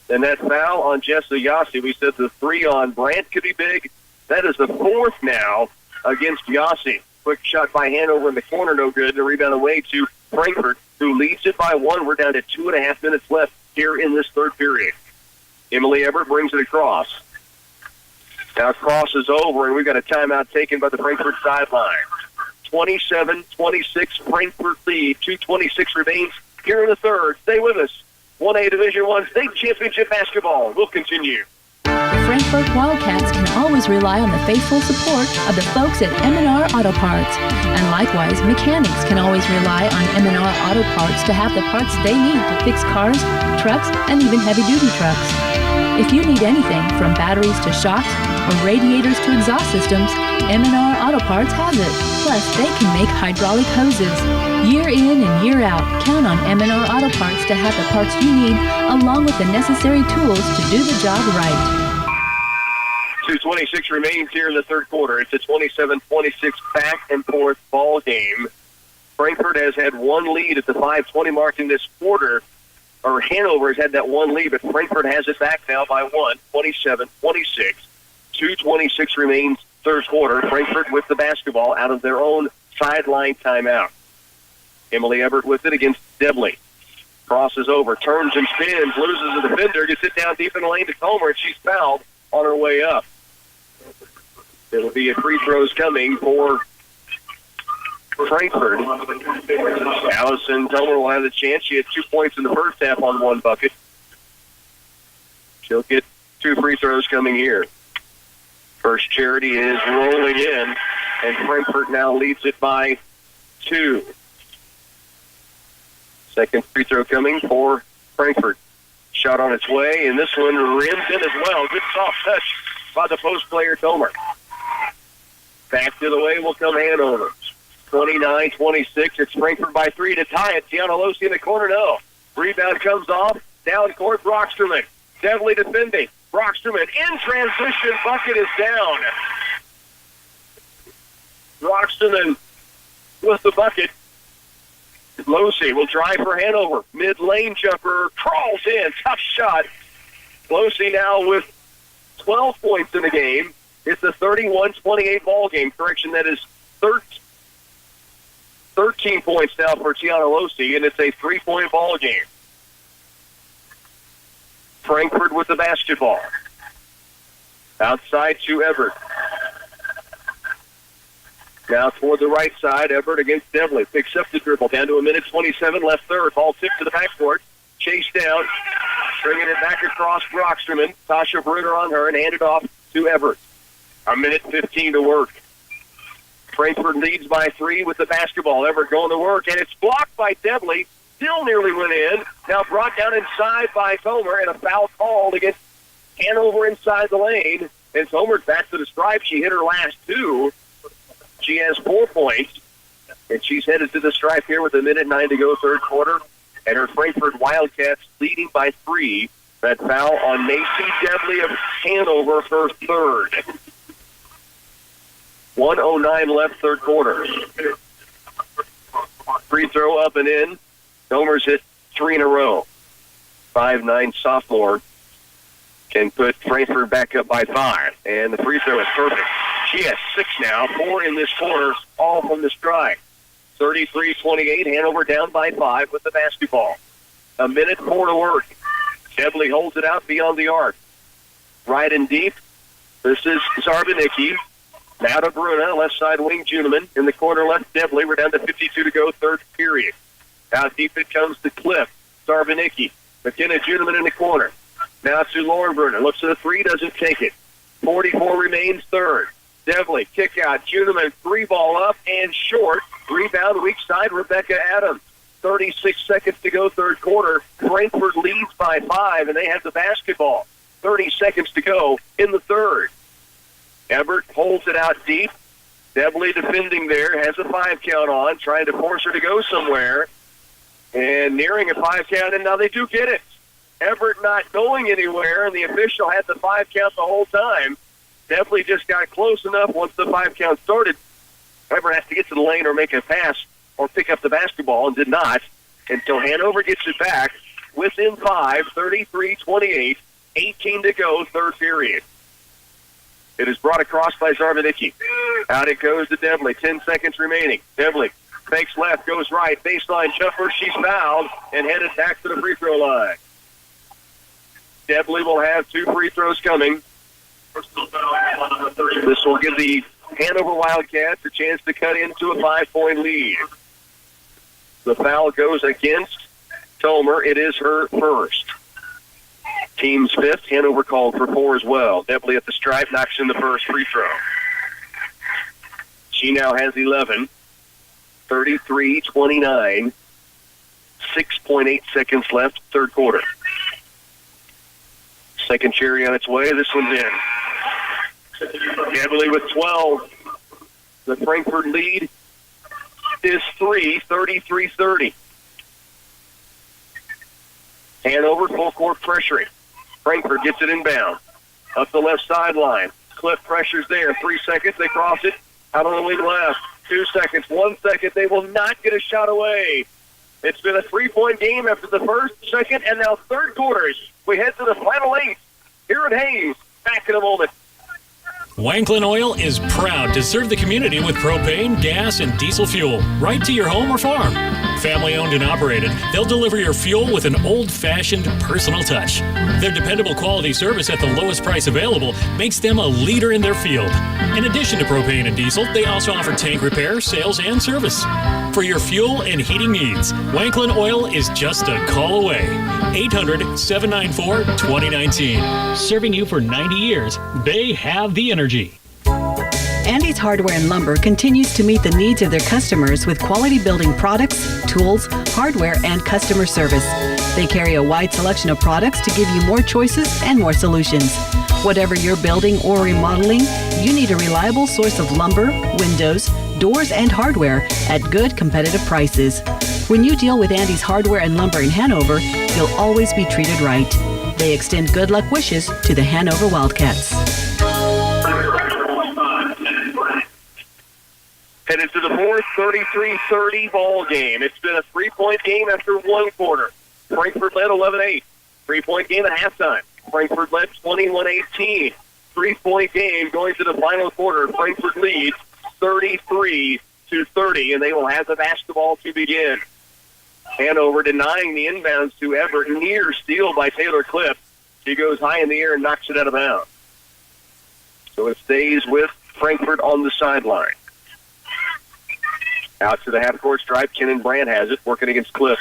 And that foul on Jessica Yossi, we said the 3 on Brandt could be big. That is the 4th now against Yossi. Quick shot by Hanover in the corner, no good. The rebound away to Frankfort, who leads it by 1. We're down to 2.5 minutes left here in this third period. Emily Everett brings it across. Now cross is over, and we've got a timeout taken by the Frankfort sideline. 27-26 Frankfort lead. 2:26 remains here in the third. Stay with us. 1A Division I State Championship basketball will continue. The Frankfort Wildcats can always rely on the faithful support of the folks at M&R Auto Parts. And likewise, mechanics can always rely on M&R Auto Parts to have the parts they need to fix cars, trucks, and even heavy-duty trucks. If you need anything from batteries to shocks or radiators to exhaust systems, M&R Auto Parts has it. Plus, they can make hydraulic hoses. Year in and year out, count on M&R Auto Parts to have the parts you need along with the necessary tools to do the job right. 2:26 remains here in the third quarter. It's a 27-26 back-and-forth ball game. Frankfort has had one lead at the 5:20 mark in this quarter. Or Hanover has had that one lead, but Frankfort has it back now by 1, 27-26. 2:26 remains third quarter. Frankfort with the basketball out of their own sideline timeout. Emily Everett with it against Devlin. Crosses over, turns and spins, loses the defender, gets it down deep in the lane to Comer, and she's fouled on her way up. It'll be a free throws coming for Frankfort. Allison Tomer will have the chance. She had 2 points in the first half on one bucket. She'll get 2 free throws coming here. First Charity is rolling in, and Frankfort now leads it by 2. Second free throw coming for Frankfort. Shot on its way, and this one rims in as well. Good soft touch by the post player Tomer. Back to the way will come Hanover. 29-26. It's Frankfort by 3 to tie it. Tiana Losey in the corner, no. Rebound comes off. Down court, Brocksterman. Devlin defending. Brocksterman in transition. Bucket is down. Roxton with the bucket. Losey will drive for Hanover. Mid-lane jumper crawls in. Tough shot. Losey now with 12 points in the game. It's a 31-28 ball game. Correction, that is 13 points now for Tiana Losey, and it's a 3-point ball game. Frankfort with the basketball. Outside to Everett. Now toward the right side, Everett against Devlin. Picks up the dribble down to 1:27 left third. Ball tipped to the backcourt. Chased down. Bringing it back across Brocksterman. Tasha Bruder on her and handed off to Everett. 1:15 to work. Frankfort leads by 3 with the basketball. Everett going to work, and it's blocked by Devlin. Still nearly went in. Now brought down inside by Tomer, and a foul called against Hanover inside the lane. And Tomer's back to the stripe. She hit her last 2. She has 4 points, and she's headed to the stripe here with 1:09 to go, third quarter. And her Frankfort Wildcats leading by 3. That foul on Macy Devlin of Hanover, her third. 1:09 left, third quarter. Free throw up and in. Tomer's hit 3 in a row. 5'9" sophomore can put Frankfort back up by 5. And the free throw is perfect. She has 6 now, 4 in this quarter, all from the strike. 33-28, Hanover down by 5 with the basketball. 1:04 to work. Devlin holds it out beyond the arc. Right and deep. This is Zarbanicki. Now to Bruna, left side wing Juneman. In the corner left, Devlin. We're down to 52 to go, third period. Out deep it comes to Cliff. Zarbanicki. McKenna Juneman in the corner. Now to Lauren Bruna. Looks at the 3, doesn't take it. 44 remains, third. Devlin, kick out. Juneman, 3 ball up and short. Rebound, weak side, Rebecca Adams. 36 seconds to go, third quarter. Frankfort leads by 5, and they have the basketball. 30 seconds to go in the third. Everett holds it out deep. Devlin defending there, has a 5 count on, trying to force her to go somewhere. And nearing a 5 count, and now they do get it. Everett not going anywhere, and the official had the 5 count the whole time. Devlin just got close enough once the 5 count started. Everett has to get to the lane or make a pass or pick up the basketball, and did not until Hanover gets it back within 5, 33-28, 18 to go, third period. It is brought across by Zarbanicki. Out it goes to Devlin. 10 seconds remaining. Devlin fakes left, goes right. Baseline jumper. She's fouled and headed back to the free throw line. Devlin will have 2 free throws coming. This will give the Hanover Wildcats a chance to cut into a 5-point lead. The foul goes against Tomer. It is her first. Team's 5th. Hanover called for 4 as well. Devlin at the stripe, knocks in the first free throw. She now has 11. 33-29. 6.8 seconds left, third quarter. Second cherry on its way. This one's in. Devlin with 12. The Frankfort lead is 3, 33-30. Hanover full court pressuring. Frankfort gets it inbound. Up the left sideline. Cliff pressures there. 3 seconds. They cross it. Out on the wing left. 2 seconds. 1 second. They will not get a shot away. It's been a 3-point game after the first, second, and now third quarters. We head to the final 8 here at Hayes. Back in a moment. Wanklin Oil is proud to serve the community with propane, gas, and diesel fuel right to your home or farm. Family owned and operated, they'll deliver your fuel with an old-fashioned personal touch. Their dependable quality service at the lowest price available makes them a leader in their field. In addition to propane and diesel, they also offer tank repair, sales, and service. For your fuel and heating needs, Wanklin Oil is just a call away. 800-794-2019. Serving you for 90 years, they have the energy. Andy's Hardware and Lumber continues to meet the needs of their customers with quality building products, tools, hardware, and customer service. They carry a wide selection of products to give you more choices and more solutions. Whatever you're building or remodeling, you need a reliable source of lumber, windows, doors, and hardware at good competitive prices. When you deal with Andy's Hardware and Lumber in Hanover, you'll always be treated right. They extend good luck wishes to the Hanover Wildcats. Headed to the fourth, 33-30 ball game. It's been a 3-point game after one quarter. Frankfort led 11-8. 3-point game at halftime. Frankfort led 21-18. 3-point game going to the final quarter. Frankfort leads 33-30, and they will have the basketball to begin. Hanover denying the inbounds to Everett. Near steal by Taylor Cliff. She goes high in the air and knocks it out of bounds. So it stays with Frankfort on the sideline. Out to the half-court stripe. Kenan Brandt has it, working against Cliff.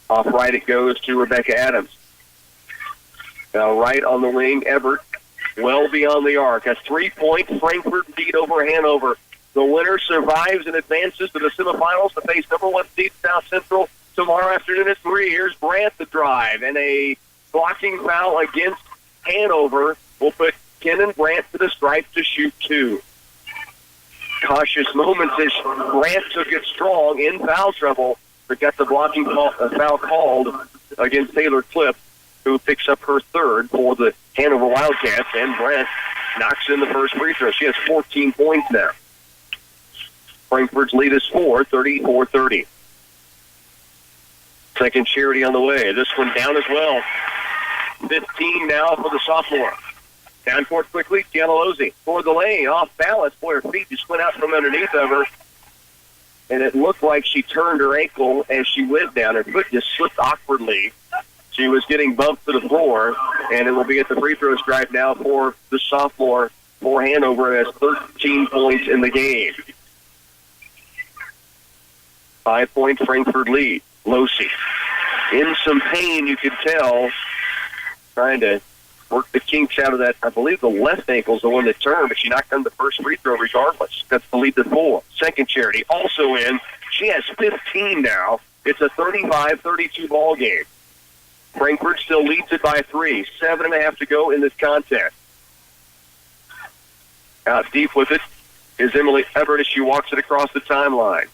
Off right it goes to Rebecca Adams. Now right on the wing, Everett, well beyond the arc. A 3-point Frankfort lead over Hanover. The winner survives and advances to the semifinals to face number 1 seed South Central tomorrow afternoon at 3. Here's Brandt the drive, and a blocking foul against Hanover will put Kenan Brandt to the stripe to shoot 2. Cautious moments as Brandt took it strong in foul trouble, but got the blocking foul called against Taylor Cliff, who picks up her third for the Hanover Wildcats, and Brandt knocks in the first free throw. She has 14 points now. Frankfurt's lead is 4, 34-30. Second Charity on the way. This one down as well. 15 now for the sophomore. Down court quickly, Gianalozzi for the lane, off balance. Boy, her feet just went out from underneath of her, and it looked like she turned her ankle as she went down. Her foot just slipped awkwardly. She was getting bumped to the floor, and it will be at the free throw stripe now for the sophomore for Hanover, has 13 points in the game. 5-point Frankfurt lead. Losi in some pain, you could tell, trying to work the kinks out of that. I believe the left ankle is the one that turned, but she knocked down the first free throw regardless. That's the lead to 4. Second Charity also in. She has 15 now. It's a 35-32 ball game. Frankfurt still leads it by 3. 7.5 to go in this contest. Out deep with it is Emily Everett as she walks it across the timeline.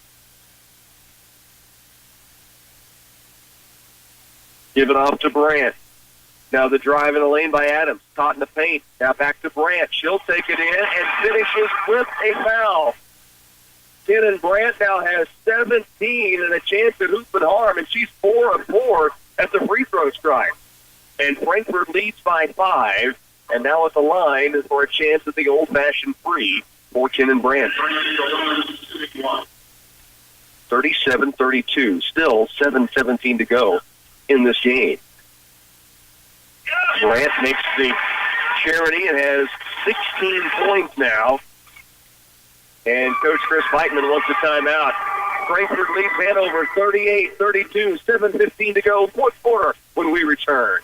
Give it off to Brandt. Now the drive in the lane by Adams. Caught in the paint. Now back to Brandt. She'll take it in and finishes with a foul. Kenan Brandt now has 17 and a chance at hoop and harm, and she's 4 of 4 at the free throw stripe. And Frankfurt leads by 5, and now at the line for a chance at the old-fashioned free for Kenan Brandt. 37-32. Still 7:17 to go in this game. Brandt makes the Charity and has 16 points now. And Coach Chris Weitman wants a timeout. Frankfurt leads Hanover 38-32, 7:15 to go, fourth quarter when we return.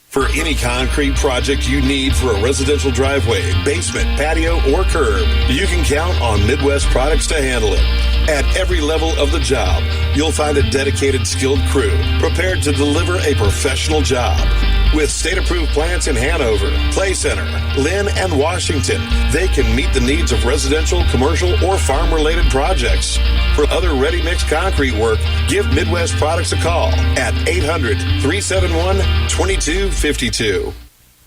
For any concrete project you need for a residential driveway, basement, patio, or curb, you can count on Midwest Products to handle it. At every level of the job, you'll find a dedicated, skilled crew prepared to deliver a professional job. With state-approved plants in Hanover, Clay Center, Lynn, and Washington, they can meet the needs of residential, commercial, or farm-related projects. For other ready-mix concrete work, give Midwest Products a call at 800-371-2252.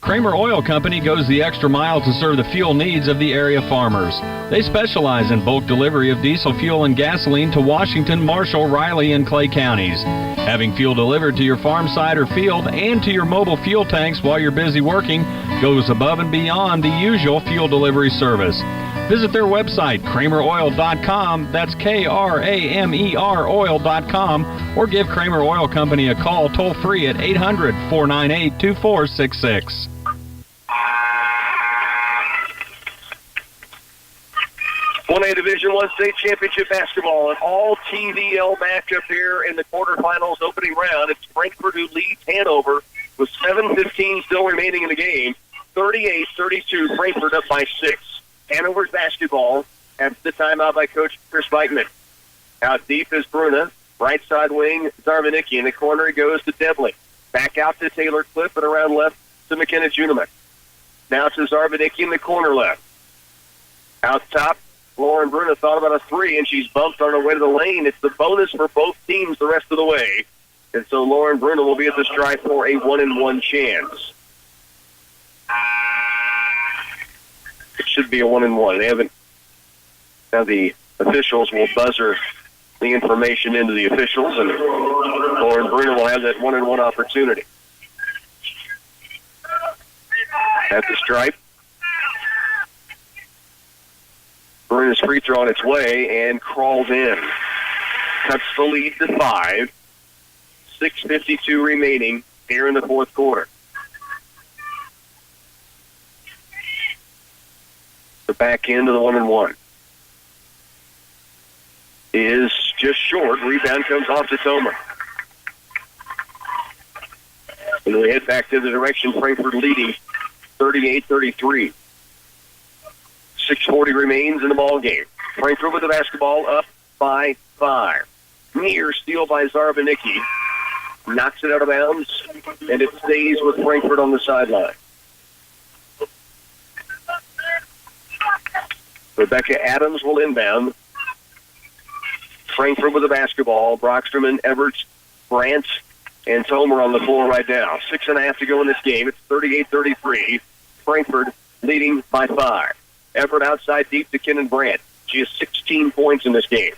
Kramer Oil Company goes the extra mile to serve the fuel needs of the area farmers. They specialize in bulk delivery of diesel fuel and gasoline to Washington, Marshall, Riley, and Clay counties. Having fuel delivered to your farm site or field and to your mobile fuel tanks while you're busy working goes above and beyond the usual fuel delivery service. Visit their website, krameroil.com, that's Kramer oil.com, or give Kramer Oil Company a call toll-free at 800-498-2466. 1A Division I State Championship basketball, an all-TVL matchup here in the quarterfinals opening round. It's Frankfort who leads Hanover with 7:15 still remaining in the game. 38-32, Frankfort up by 6. Hanover's basketball after the timeout by Coach Chris Weitman. Out deep is Bruna. Right side wing, Zarvanicki. In the corner, he goes to Debley. Back out to Taylor Cliff and around left to McKenna Juniman. Now to Zarvanicki in the corner left. Out top, Lauren Bruna thought about a 3, and she's bumped on her way to the lane. It's the bonus for both teams the rest of the way. And so Lauren Bruna will be at the stripe for a 1-and-1 chance. It should be a 1-and-1. They haven't. Now the officials will buzzer the information into the officials, and Lauren Bruner will have that 1-and-1 opportunity. At the stripe, Bruner's free throw on its way and crawls in. Cuts the lead to 5. 6:52 remaining here in the fourth quarter. The back end of the 1-and-1 is just short. Rebound comes off to Tomer. And we head back to the direction Frankfort leading 38-33. 6:40 remains in the ball game. Frankfort with the basketball up by 5. Near steal by Zarbanicki. Knocks it out of bounds, and it stays with Frankfort on the sideline. Rebecca Adams will inbound. Frankfort with the basketball. Brockstrom, Everts, Brandt, and Tomer on the floor right now. 6.5 to go in this game. It's 38-33. Frankfort leading by 5. Everett outside deep to Kenan Brandt. She has 16 points in this game.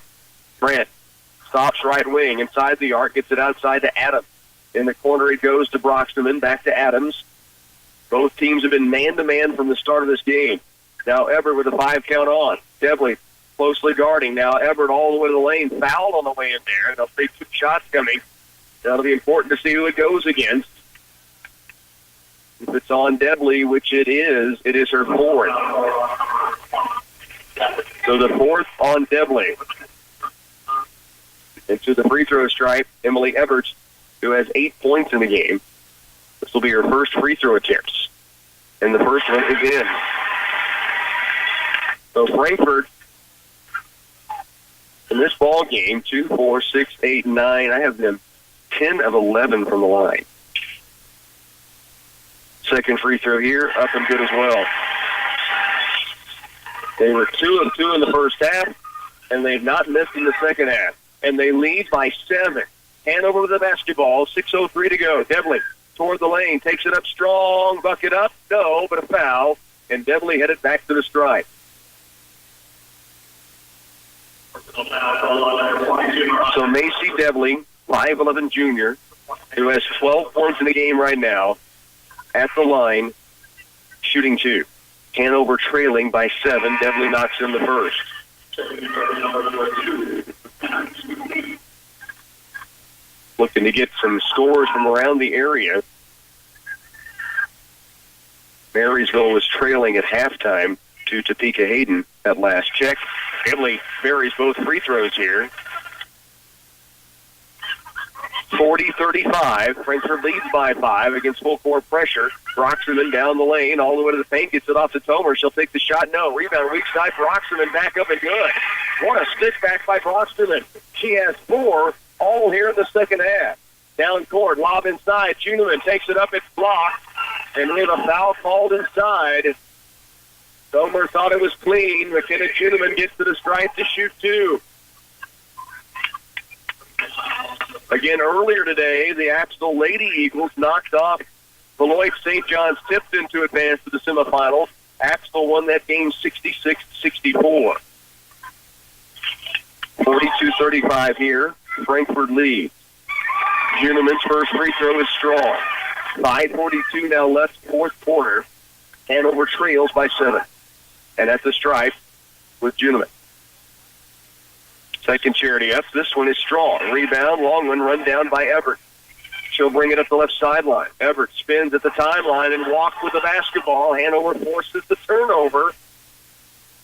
Brandt stops right wing inside the arc, gets it outside to Adams. In the corner it goes to Brockstrom, back to Adams. Both teams have been man-to-man from the start of this game. Now Everett with a 5 count on. Devlin closely guarding. Now Everett all the way to the lane. Fouled on the way in there. They'll see 2 shots coming. That'll be important to see who it goes against. If it's on Devlin, which it is her 4th. So the 4th on Devlin. Into the free throw stripe, Emily Everts, who has 8 points in the game. This will be her first free throw attempts. And the first one is in. So Frankfort, in this ball game, 2, 4, 6, 8, 9. I have them 10 of 11 from the line. Second free throw here, up and good as well. They were 2 of 2 in the first half, and they've not missed in the second half. And they lead by 7. Hanover with the basketball, 6:03 to go. Devlin toward the lane, takes it up strong, bucket up, no, but a foul, and Devlin headed back to the stripe. So Macy Devlin, 5'11" junior, who has 12 points in the game right now, at the line, shooting 2. Hanover trailing by 7. Devlin knocks in the first. Looking to get some scores from around the area. Marysville was trailing at halftime to Topeka Hayden at last check. Devlin buries both free throws here. 40-35. Frankfort leads by 5 against full court pressure. Brockstrom down the lane, all the way to the paint, gets it off to Tomer. She'll take the shot. No. Rebound, weak side. Brockstrom back up and good. What a stick back by Brockstrom. She has 4 all here in the second half. Down court, lob inside. Juneman takes it up. It's blocked. And we have a foul called inside. Tomer thought it was clean. McKenna Juneman gets to the stripe to shoot 2. Again, earlier today, the Axtell Lady Eagles knocked off Beloit St. John's Tipton to advance to the semifinals. Axtell won that game 66-64. 42-35 here. Frankfort leads. Juneman's first free throw is strong. 5:42 now left, fourth quarter. Hanover trails by 7. And at the stripe with Juneman. Second charity up. This one is strong. Rebound, long one, run down by Everett. She'll bring it up the left sideline. Everett spins at the timeline and walks with the basketball. Hanover forces the turnover.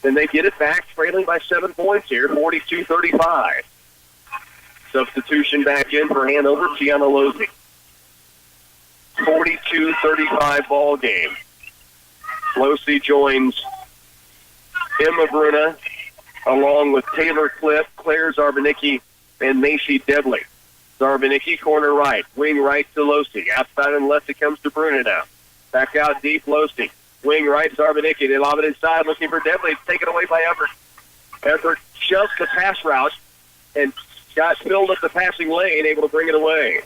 Then they get it back, trailing by 7 points here, 42-35. Substitution back in for Hanover, Tiana Losey. 42-35 ball game. Losey joins Emma Bruna, along with Taylor Cliff, Claire Zarbanicki, and Macy Devlin. Zarbanicki, corner right. Wing right to Losey. Outside and left it comes to Bruna now. Back out deep, Losey. Wing right, Zarbanicki. They lob it inside, looking for Devlin. It's taken away by Everett. Everett shoves the pass route and got filled up the passing lane, able to bring it away.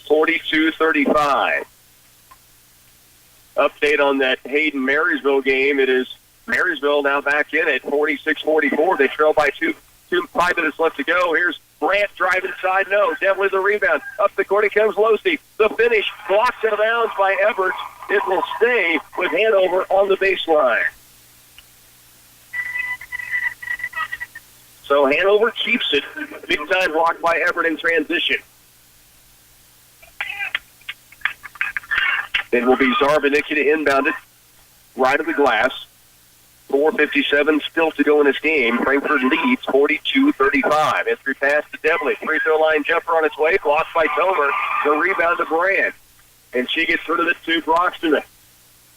42-35. Update on that Hayden-Marysville game. It is Marysville now back in at 46-44. They trail by 5 minutes left to go. Here's Brandt driving side. No, definitely the rebound. Up the court, it comes Losey. The finish blocked out of bounds by Everett. It will stay with Hanover on the baseline. So Hanover keeps it. Big time block by Everett in transition. It will be Zarbanicki to inbound it right of the glass. 4:57 still to go in this game. Frankfort leads 42-35. Entry pass to Devlin. Free throw line jumper on its way. Blocked by Tomer. The rebound to Brand. And she gets rid of it to Broxton.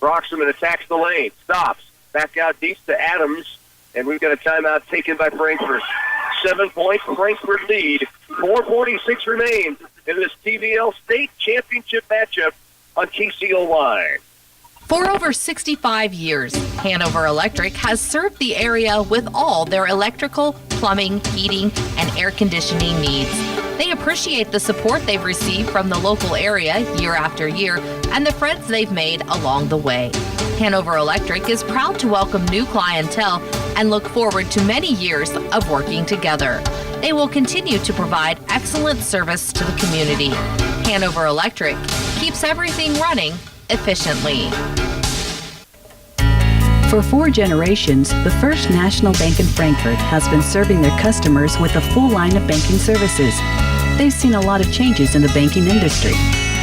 Broxton attacks the lane. Stops. Back out deep to Adams. And we've got a timeout taken by Frankfort. 7 points. Frankfort lead. 4:46 remains in this TVL State Championship matchup on KCLY. For over 65 years, Hanover Electric has served the area with all their electrical, plumbing, heating, and air conditioning needs. They appreciate the support they've received from the local area year after year and the friends they've made along the way. Hanover Electric is proud to welcome new clientele and look forward to many years of working together. They will continue to provide excellent service to the community. Hanover Electric keeps everything running efficiently. For 4 generations, the First National Bank in Frankfort has been serving their customers with a full line of banking services. They've seen a lot of changes in the banking industry.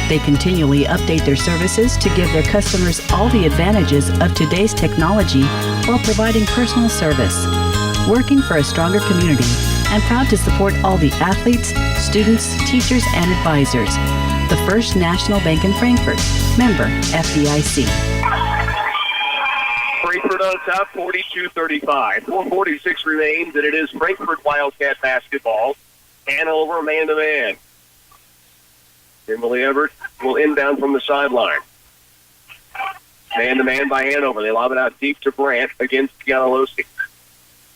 They continually update their services to give their customers all the advantages of today's technology while providing personal service. Working for a stronger community and proud to support all the athletes, students, teachers, and advisors. The First National Bank in Frankfort. Member FDIC. Frankfort on top, 42-35. 4:46 remains, and it is Frankfort Wildcat basketball. Hanover man-to-man. Kimberly Everett will inbound from the sideline. Man-to-man by Hanover. They lob it out deep to Brandt against Gianalosi.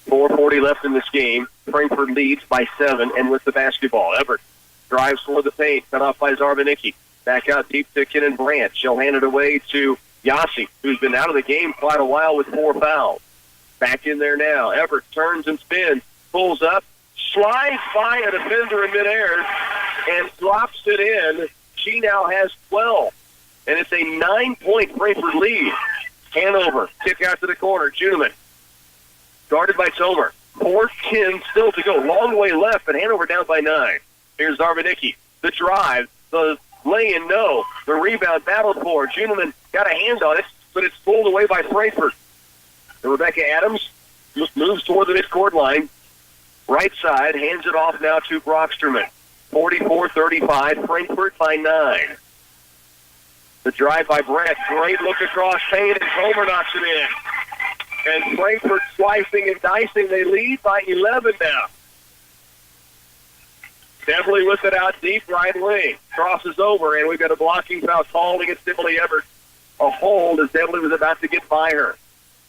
4:40 left in this game. Frankfort leads by 7 and with the basketball. Everett drives toward the paint, cut off by Zarbanicki. Back out deep to Kenan Brandt. She'll hand it away to Yossi, who's been out of the game quite a while with 4 fouls. Back in there now. Everett turns and spins, pulls up, slides by a defender in midair, and drops it in. She now has 12, and it's a 9-point Frankfort lead. Hanover, kick out to the corner. Juneman, guarded by Tomer. 4:10 still to go. Long way left, but Hanover down by 9. Here's Zarbanicki. The drive, the lay-in, no. The rebound battled for. Juneman got a hand on it, but it's pulled away by Frankfort. And Rebecca Adams moves toward the midcourt line. Right side, hands it off now to Brocksterman. 44-35, Frankfort by 9. The drive by Brett. Great look across paint, and Homer knocks it in. And Frankfort slicing and dicing. They lead by 11 now. Devlin with it out deep, right wing. Crosses over, and we've got a blocking foul called against Emily Everett. A hold as Devlin was about to get by her.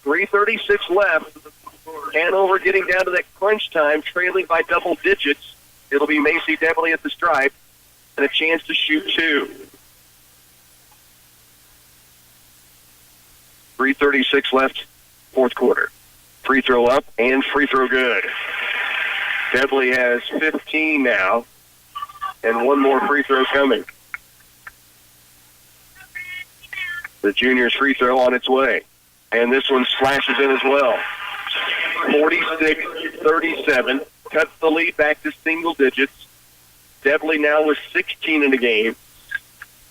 3:36 left. Hanover getting down to that crunch time, trailing by double digits. It'll be Macy Devlin at the stripe, and a chance to shoot 2. 3:36 left, fourth quarter. Free throw up and free throw good. Devlin has 15 now, and one more free throw coming. The junior's free throw on its way, and this one slashes in as well. 46-37, cuts the lead back to single digits. Devlin now with 16 in the game.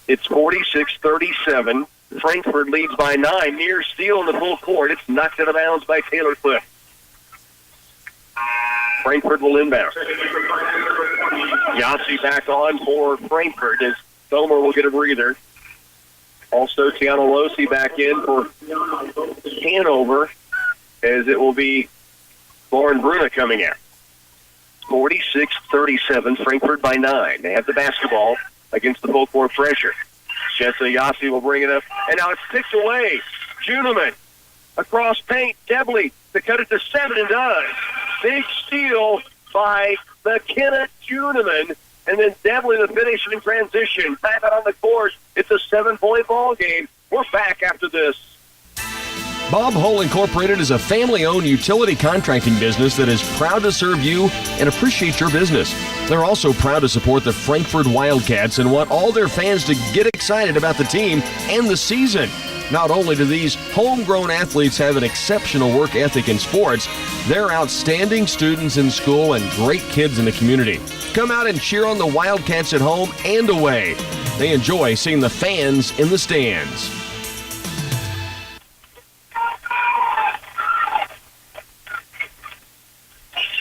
It's 46-37. Frankfort leads by 9. Near steal in the full court. It's knocked out of bounds by Taylor Cliff. Frankfort will inbound. Yossi back on for Frankfort as Thomer will get a breather. Also, Tiana Losi back in for Hanover as it will be Lauren Bruna coming out. 46-37, Frankfort by 9. They have the basketball against the full court pressure. Jessa Yossi will bring it up, and now it's picked away. Juneman across paint. Debley to cut it to 7 and does. Big steal by McKenna Juneman, and then Debley the finish in transition. Back out on the court. It's a 7-point ball game. We're back after this. Bob Hull Incorporated is a family-owned utility contracting business that is proud to serve you and appreciate your business. They're also proud to support the Frankfort Wildcats and want all their fans to get excited about the team and the season. Not only do these homegrown athletes have an exceptional work ethic in sports, they're outstanding students in school and great kids in the community. Come out and cheer on the Wildcats at home and away. They enjoy seeing the fans in the stands.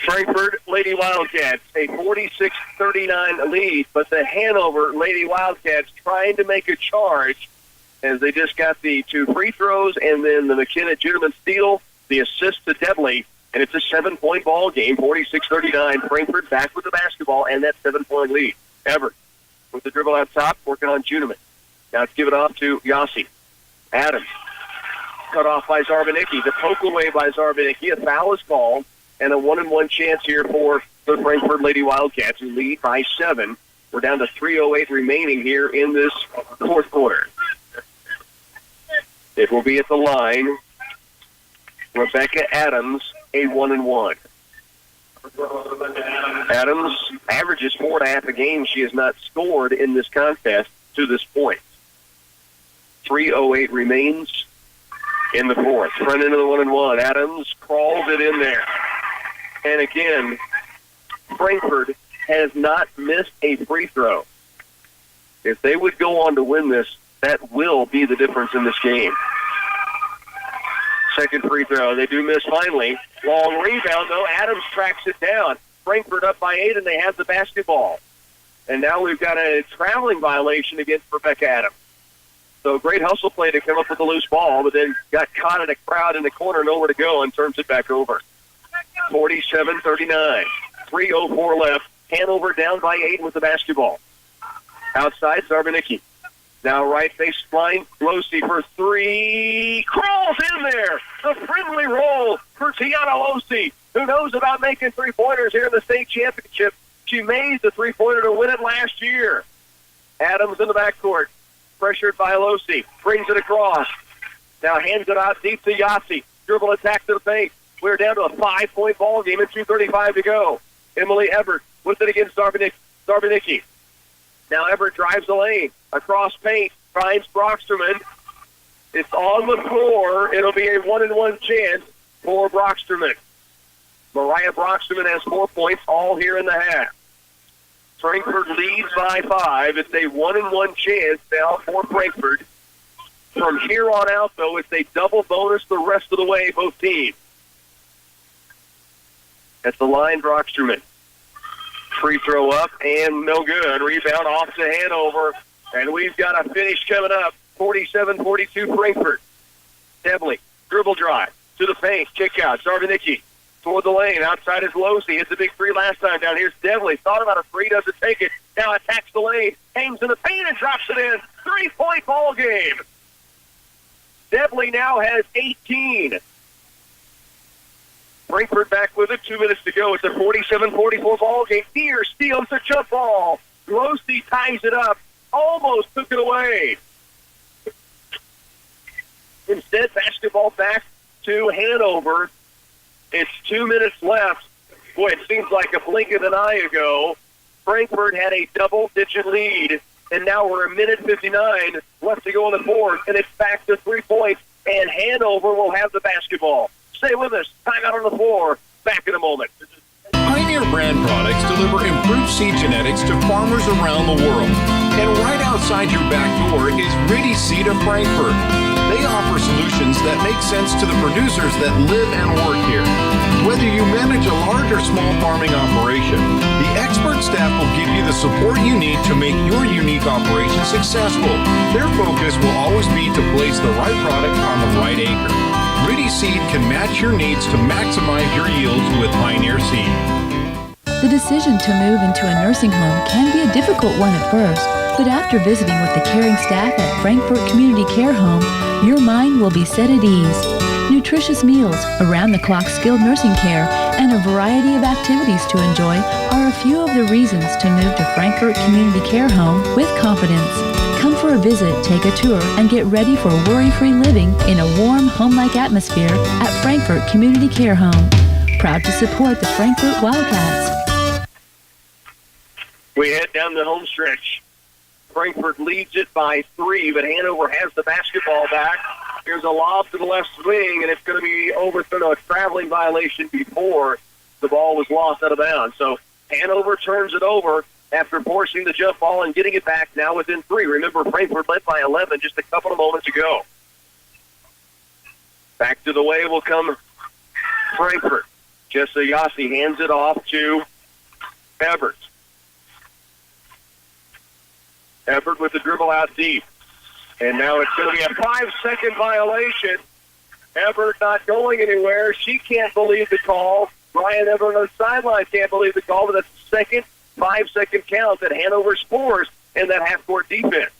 Frankfort Lady Wildcats, a 46-39 lead, but the Hanover Lady Wildcats trying to make a charge as they just got the 2 free throws and then the McKenna Juderman steal, the assist to Debley, and it's a 7-point ball game, 46-39. Frankfort back with the basketball and that 7-point lead. Everett with the dribble out top, working on Juderman. Now it's given off to Yossi. Adams cut off by Zarbanicki. The poke away by Zarbanicki. A foul is called, and a 1-and-1 chance here for the Frankfort Lady Wildcats, who lead by 7. We're down to 3:08 remaining here in this fourth quarter. It will be at the line. Rebecca Adams, a 1-and-1. Adams averages 4.5 a game. She has not scored in this contest to this point. 3:08 remains in the fourth. Front end of the 1-and-1. Adams crawls it in there. And again, Frankfort has not missed a free throw. If they would go on to win this, that will be the difference in this game. Second free throw. They do miss finally. Long rebound, though. Adams tracks it down. Frankfort up by 8, and they have the basketball. And now we've got a traveling violation against Rebecca Adams. So great hustle play to come up with a loose ball, but then got caught in a crowd in the corner, nowhere to go, and turns it back over. 47-39. 3:04 left. Hanover down by 8 with the basketball. Outside, Zarbanicki. Now right baseline, Losey for 3. Crawls in there. A friendly roll for Tiana Losey, who knows about making three-pointers here in the state championship. She made the three-pointer to win it last year. Adams in the backcourt. Pressured by Losey. Brings it across. Now hands it out deep to Yossi. Dribble attack to the paint. We're down to a 5-point ball game and 2:35 to go. Emily Everett with it against Zarbanicki. Now Everett drives the lane. Across paint. Finds Brocksterman. It's on the floor. It'll be a 1-and-1 chance for Brocksterman. Mariah Brocksterman has 4 points, all here in the half. Frankfort leads by 5. It's a 1-and-1 chance now for Frankfort. From here on out, though, it's a double bonus the rest of the way, both teams. At the line, Brocksterman. Free throw up and no good. Rebound off to Hanover. And we've got a finish coming up. 47-42 Frankfort. Debley, dribble drive to the paint. Kick out. Zarbanicki toward the lane. Outside is Losey. Hits a big three last time. Down here's Debley. Thought about a three. Doesn't take it. Now attacks the lane. Hangs in the paint and drops it in. 3-point ball game. Debley now has 18. Frankfort back with it. 2 minutes to go. It's a 47-44 ball game. Deere steals the jump ball. Losey ties it up. Almost took it away. Instead, basketball back to Hanover. It's 2 minutes left. Boy, it seems like a blink of an eye ago. Frankfort had a double-digit lead, and now we're a minute 59 left to go in the fourth, and it's back to 3 points, and Hanover will have the basketball. Stay with us. Time out on the floor. Back in a moment. Pioneer brand products deliver improved seed genetics to farmers around the world. And right outside your back door is Riddy Seed of Frankfort. They offer solutions that make sense to the producers that live and work here. Whether you manage a large or small farming operation, the expert staff will give you the support you need to make your unique operation successful. Their focus will always be to place the right product on the right acre. Riddy Seed can match your needs to maximize your yields with Pioneer Seed. The decision to move into a nursing home can be a difficult one at first, but after visiting with the caring staff at Frankfort Community Care Home, your mind will be set at ease. Nutritious meals, around-the-clock skilled nursing care, and a variety of activities to enjoy are a few of the reasons to move to Frankfort Community Care Home with confidence. Come for For a visit, take a tour and get ready for worry-free living in a warm, home-like atmosphere at Frankfort Community Care Home. Proud to support the Frankfort Wildcats. We head down the home stretch. Frankfort leads it by 3, but Hanover has the basketball back. Here's a lob to the left wing, and it's going to be overturned, a traveling violation before the ball was lost out of bounds. So Hanover turns it over after forcing the jump ball and getting it back now within 3. Remember, Frankfort led by 11 just a couple of moments ago. Back to the way will come Frankfort. Jessa Yossi hands it off to Everett. Everett with the dribble out deep. And now it's going to be a 5-second violation. Everett not going anywhere. She can't believe the call. Ryan Everett on the sideline can't believe the call, but that's the second 5-second count that Hanover scores in that half-court defense.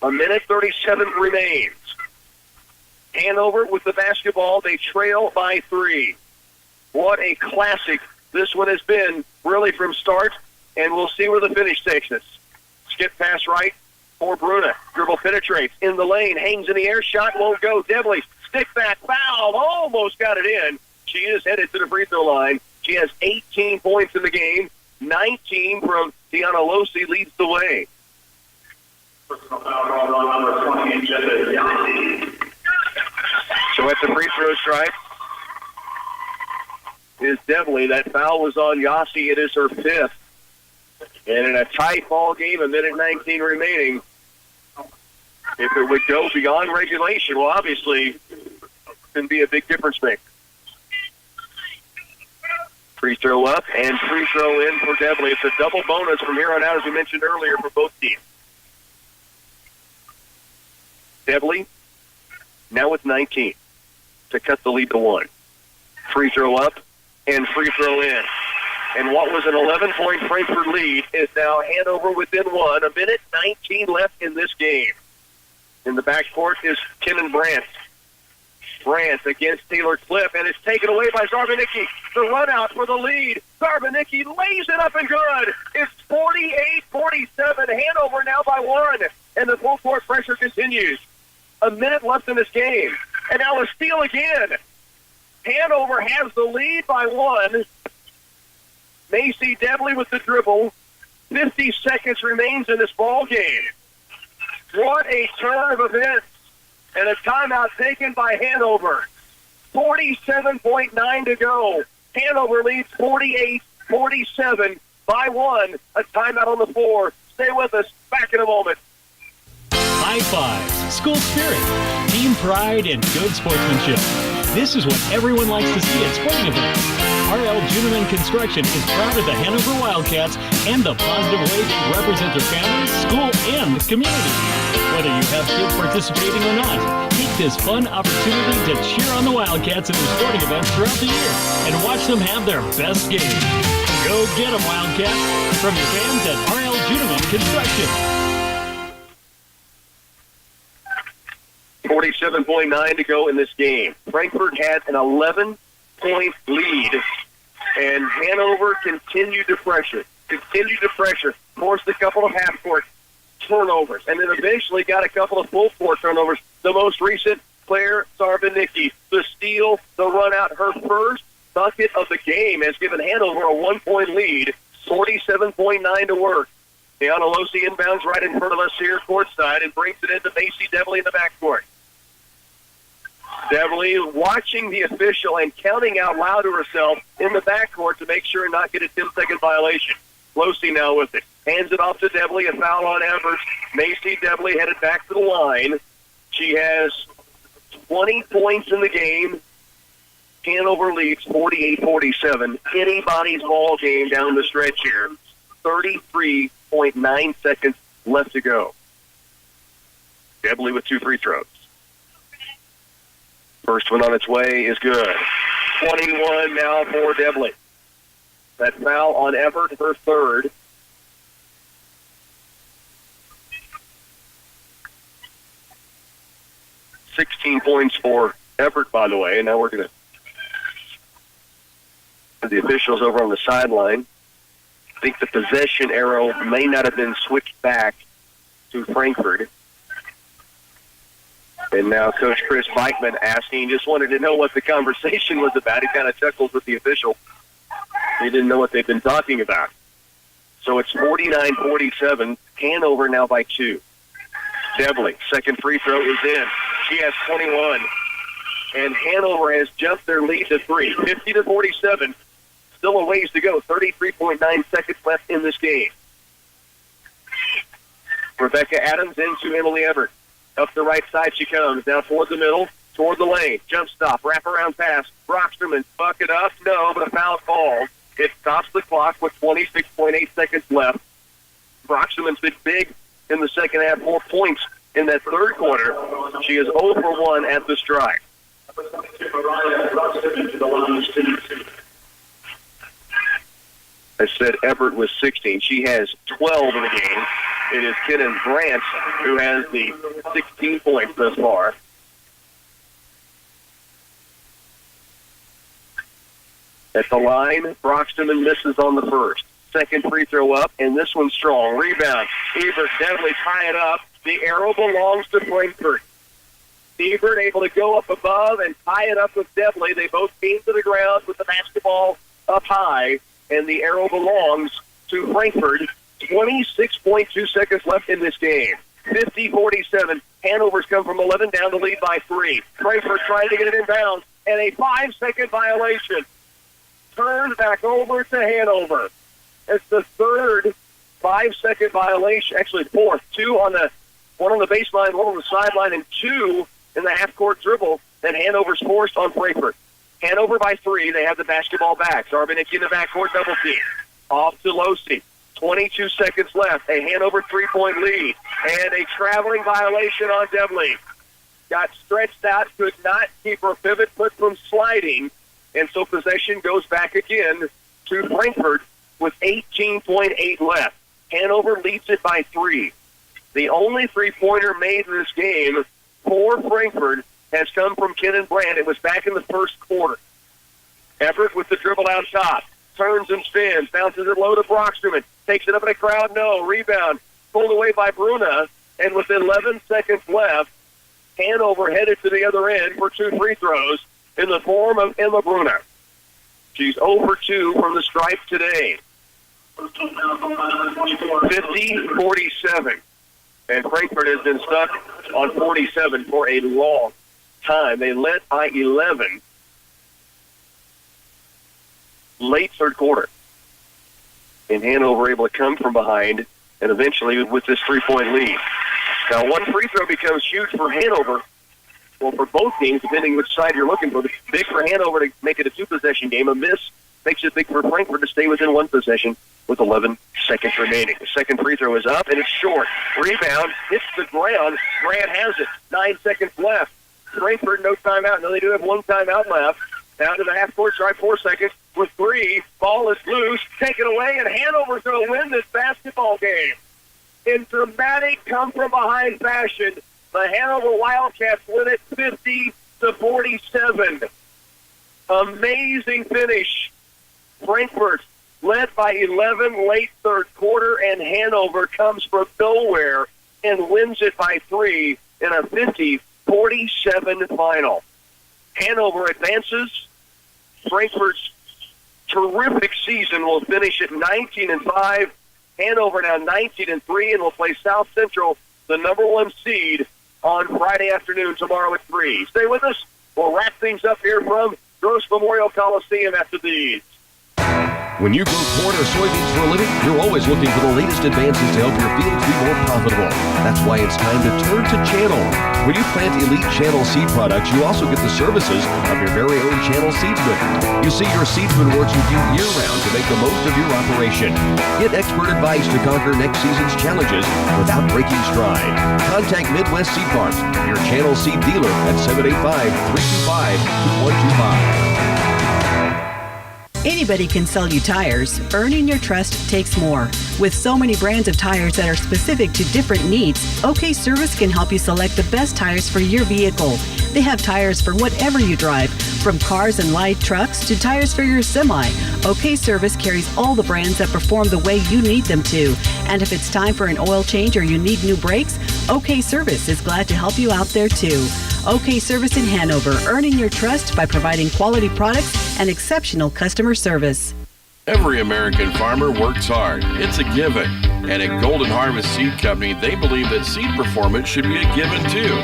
1:37 remains. Hanover with the basketball. They trail by 3. What a classic this one has been, really, from start, and we'll see where the finish takes us. Skip pass right for Bruna. Dribble penetrates in the lane, hangs in the air, shot won't go. Devley, stick back, foul, almost got it in. She is headed to the free throw line. She has 18 points in the game. 19 from Tiana Losi leads the way. So at the free throw stripe is Devley. That foul was on Yossi. It is her 5th. And in a tight ball game, 1:19 remaining, if it would go beyond regulation, well, obviously, it can be a big difference maker. Free throw up and free throw in for Devley. It's a double bonus from here on out, as we mentioned earlier, for both teams. Devley now with 19 to cut the lead to 1. Free throw up and free throw in. And what was an 11-point Frankfort lead is now Hanover within 1. 1:19 left in this game. In the backcourt is Kenan Brandt. Brandt against Taylor Cliff, and it's taken away by Zarbanicki. The run out for the lead. Zarbanicki lays it up and good. It's 48-47. Hanover now by 1, and the full court pressure continues. A minute left in this game. And now a steal again. Hanover has the lead by 1. Macy Devley with the dribble. 50 seconds remains in this ball game. What a turn of events. And a timeout taken by Hanover. 47.9 to go. Hanover leads 48-47 by 1. A timeout on the floor. Stay with us. Back in a moment. High fives, school spirit, team pride, and good sportsmanship. This is what everyone likes to see at sporting events. R.L. Juneman Construction is proud of the Hanover Wildcats and the positive way they represent their families, school, and community. Whether you have kids participating or not, take this fun opportunity to cheer on the Wildcats in their sporting events throughout the year and watch them have their best game. Go get them, Wildcats! From your fans at R.L. Juneman Construction. 47.9 to go in this game. Frankfort had an 11-point lead, and Hanover continued to pressure, forced a couple of half-court turnovers, and then eventually got a couple of full-court turnovers. The most recent, Claire Zarbanicki, the steal, the run-out, her first bucket of the game has given Hanover a 1-point lead, 47.9 to work. Tiana Losi inbounds right in front of us here courtside and brings it into Macy Devley in the backcourt. Devley watching the official and counting out loud to herself in the backcourt to make sure not get a 10-second violation. Losi now with it. Hands it off to Devley, a foul on Evers. Macy Devley headed back to the line. She has 20 points in the game. Hanover leads 48-47. Anybody's ball game down the stretch here. 33.9 seconds left to go. Devley with 2 free throws. First one on its way is good. 21 now for Devley. That foul on Everett, her third. $16 points for Everett, by the way. And now we're going to the officials over on the sideline. I think the possession arrow may not have been switched back to Frankfort. And now Coach Chris Beichman asking, just wanted to know what the conversation was about. He kind of chuckles with the official. He didn't know what they've been talking about. So it's 49-47. Hanover now by 2. Devley, second free throw is in. She has 21. And Hanover has jumped their lead to 3. 50-47. Still a ways to go. 33.9 seconds left in this game. Rebecca Adams into Emily Everett. Up the right side she comes. Now toward the middle, toward the lane. Jump stop, wrap around pass. Brocksterman, buck it up. No, but a foul called. It stops the clock with 26.8 seconds left. Brocksterman's been big in the second half. 4 points in that third quarter. She is 0 for 1 at the strike. I said Everett was 16. She has 12 in the game. It is Kenan Branch who has the 16 points thus far. At the line, Brocksterman misses on the first. Second free throw up, and this one's strong. Rebound. Ebert definitely tie it up. The arrow belongs to Frankfort. Ebert able to go up above and tie it up with Devley. They both came to the ground with the basketball up high, and the arrow belongs to Frankfort. 26.2 seconds left in this game. 50-47. Hanover's come from 11 down to lead by 3. Frankfort trying to get it inbounds, and a 5-second violation. Turned back over to Hanover. It's the third 5-second violation, actually fourth. One on the baseline, one on the sideline, and 2 in the half-court dribble that Hanover's forced on Frankfort. Hanover by 3. They have the basketball back. Zarbanicki in the backcourt double team. Off to Losi. 22 seconds left. A Hanover three-point lead. And a traveling violation on Devley. Got stretched out, could not keep her pivot foot from sliding. And so possession goes back again to Frankfort with 18.8 left. Hanover leads it by 3. The only three-pointer made in this game for Frankfort has come from Kenan Brandt. It was back in the first quarter. Everett with the dribble out top. Turns and spins. Bounces it low to Brocksterman. Takes it up in a crowd. No. Rebound. Pulled away by Bruna. And with 11 seconds left, Hanover headed to the other end for 2 free throws in the form of Emma Bruna. She's 0 for 2 from the stripe today. 50-47. And Frankfort has been stuck on 47 for a long time. They led by 11 late third quarter. And Hanover able to come from behind and eventually with this 3-point lead. Now, one free throw becomes huge for Hanover. Well, for both teams, depending which side you're looking for. It's big for Hanover to make it a 2-possession game. A miss makes it big for Frankfort to stay within 1 possession with 11 seconds remaining. The second free throw is up, and it's short. Rebound, hits the ground. Grant has it. 9 seconds left. Frankfort, no timeout. No, they do have 1 timeout left. Down to the half-court stripe, 4 seconds. With 3, ball is loose, taken away, and Hanover's going to win this basketball game. In dramatic come-from-behind fashion, the Hanover Wildcats win it 50-47. Amazing finish. Frankfort led by 11 late third quarter, and Hanover comes from nowhere and wins it by 3 in a 50-47 final. Hanover advances. Frankfort's terrific season will finish at 19-5. Hanover now 19-3, and will play South Central, the number 1 seed, on Friday afternoon tomorrow at 3. Stay with us. We'll wrap things up here from Gross Memorial Coliseum after these. When you grow corn or soybeans for a living, you're always looking for the latest advances to help your fields be more profitable. That's why it's time to turn to Channel. When you plant elite Channel seed products, you also get the services of your very own Channel seedsman. You see, your seedsman works with you year-round to make the most of your operation. Get expert advice to conquer next season's challenges without breaking stride. Contact Midwest Seed Farms, your Channel seed dealer at 785-325-2125. Anybody can sell you tires. Earning your trust takes more. With so many brands of tires that are specific to different needs, OK Service can help you select the best tires for your vehicle. They have tires for whatever you drive, from cars and light trucks to tires for your semi. OK Service carries all the brands that perform the way you need them to. And if it's time for an oil change or you need new brakes, OK Service is glad to help you out there too. OK Service in Hanover, earning your trust by providing quality products and exceptional customer service. Every American farmer works hard. It's a given. And at Golden Harvest Seed Company, they believe that seed performance should be a given too.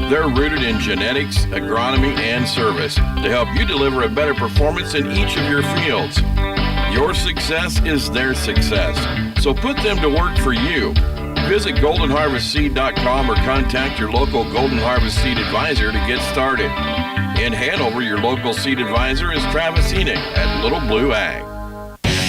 They're rooted in genetics, agronomy, and service to help you deliver a better performance in each of your fields. Your success is their success. So put them to work for you. Visit goldenharvestseed.com or contact your local Golden Harvest Seed Advisor to get started. In Hanover, your local seed advisor is Travis Enoch at Little Blue Ag.